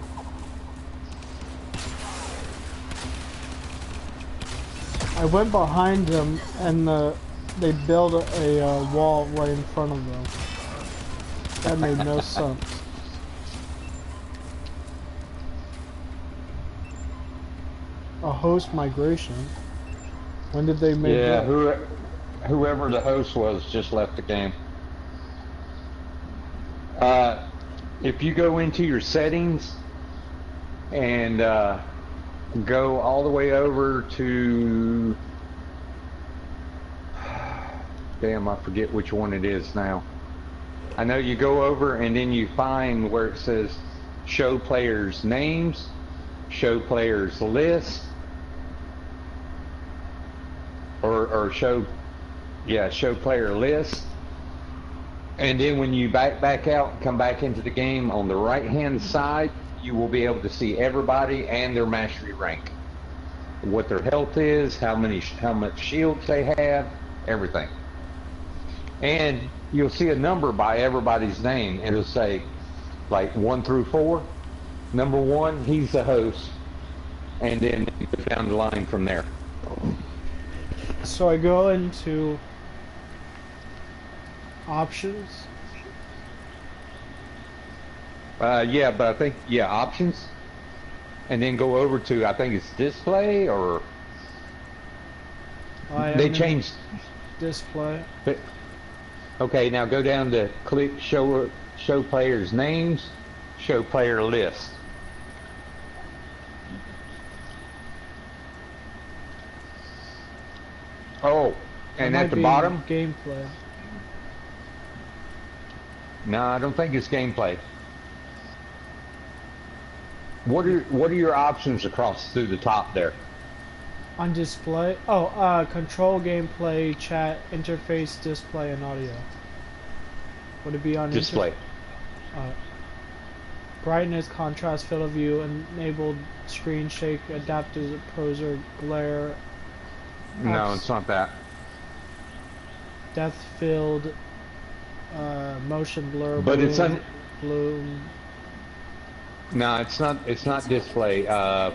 [SPEAKER 4] I went behind them and they built a wall right in front of them. That made no sense. A host migration? When did they make that?
[SPEAKER 3] Yeah, whoever the host was just left the game. If you go into your settings and go all the way over to, damn, I forget which one it is now. I know you go over and then you find where it says show players names, show players list, or show player list. And then when you back out and come back into the game, on the right hand side you will be able to see everybody and their mastery rank, what their health is, how much shields they have, everything. And you'll see a number by everybody's name. It'll say like 1 through 4. Number 1, he's the host, and then you go down the line from there.
[SPEAKER 4] So I go into options.
[SPEAKER 3] Yeah, but I think, yeah, options, and then go over to, I think it's display, or they changed
[SPEAKER 4] display.
[SPEAKER 3] But, okay, now go down to click show players names, show player list. Oh, and at the bottom,
[SPEAKER 4] gameplay.
[SPEAKER 3] No, I don't think it's gameplay. What are your options across through the top there?
[SPEAKER 4] On display? Oh, control, gameplay, chat, interface, display, and audio. Would it be on
[SPEAKER 3] display?
[SPEAKER 4] Brightness, contrast, field of view, enabled screen shake, adaptive poser, glare.
[SPEAKER 3] No, it's not that.
[SPEAKER 4] Depth field, motion blur.
[SPEAKER 3] But
[SPEAKER 4] bloom,
[SPEAKER 3] it's on.
[SPEAKER 4] Bloom.
[SPEAKER 3] No, it's not. It's not display.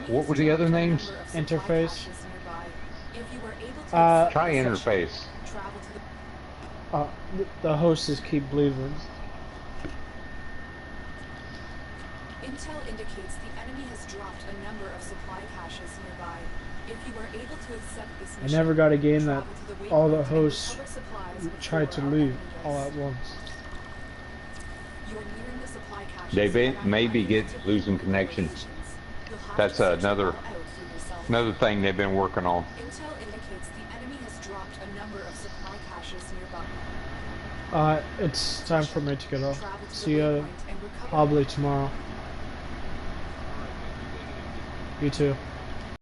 [SPEAKER 3] What were the other names?
[SPEAKER 4] Interface.
[SPEAKER 3] Try interface.
[SPEAKER 4] The hosts keep leaving.
[SPEAKER 6] Intel indicates the enemy has dropped a number of supply caches nearby. If you are able to accept this mission,
[SPEAKER 4] I never got a game that all the hosts tried to leave all at once.
[SPEAKER 6] You're nearing the supply caches.
[SPEAKER 3] They maybe losing connection. That's another thing they've been working on.
[SPEAKER 6] Intel indicates the enemy has dropped a number of supply caches nearby.
[SPEAKER 4] It's time for me to get off. See you probably tomorrow. You too.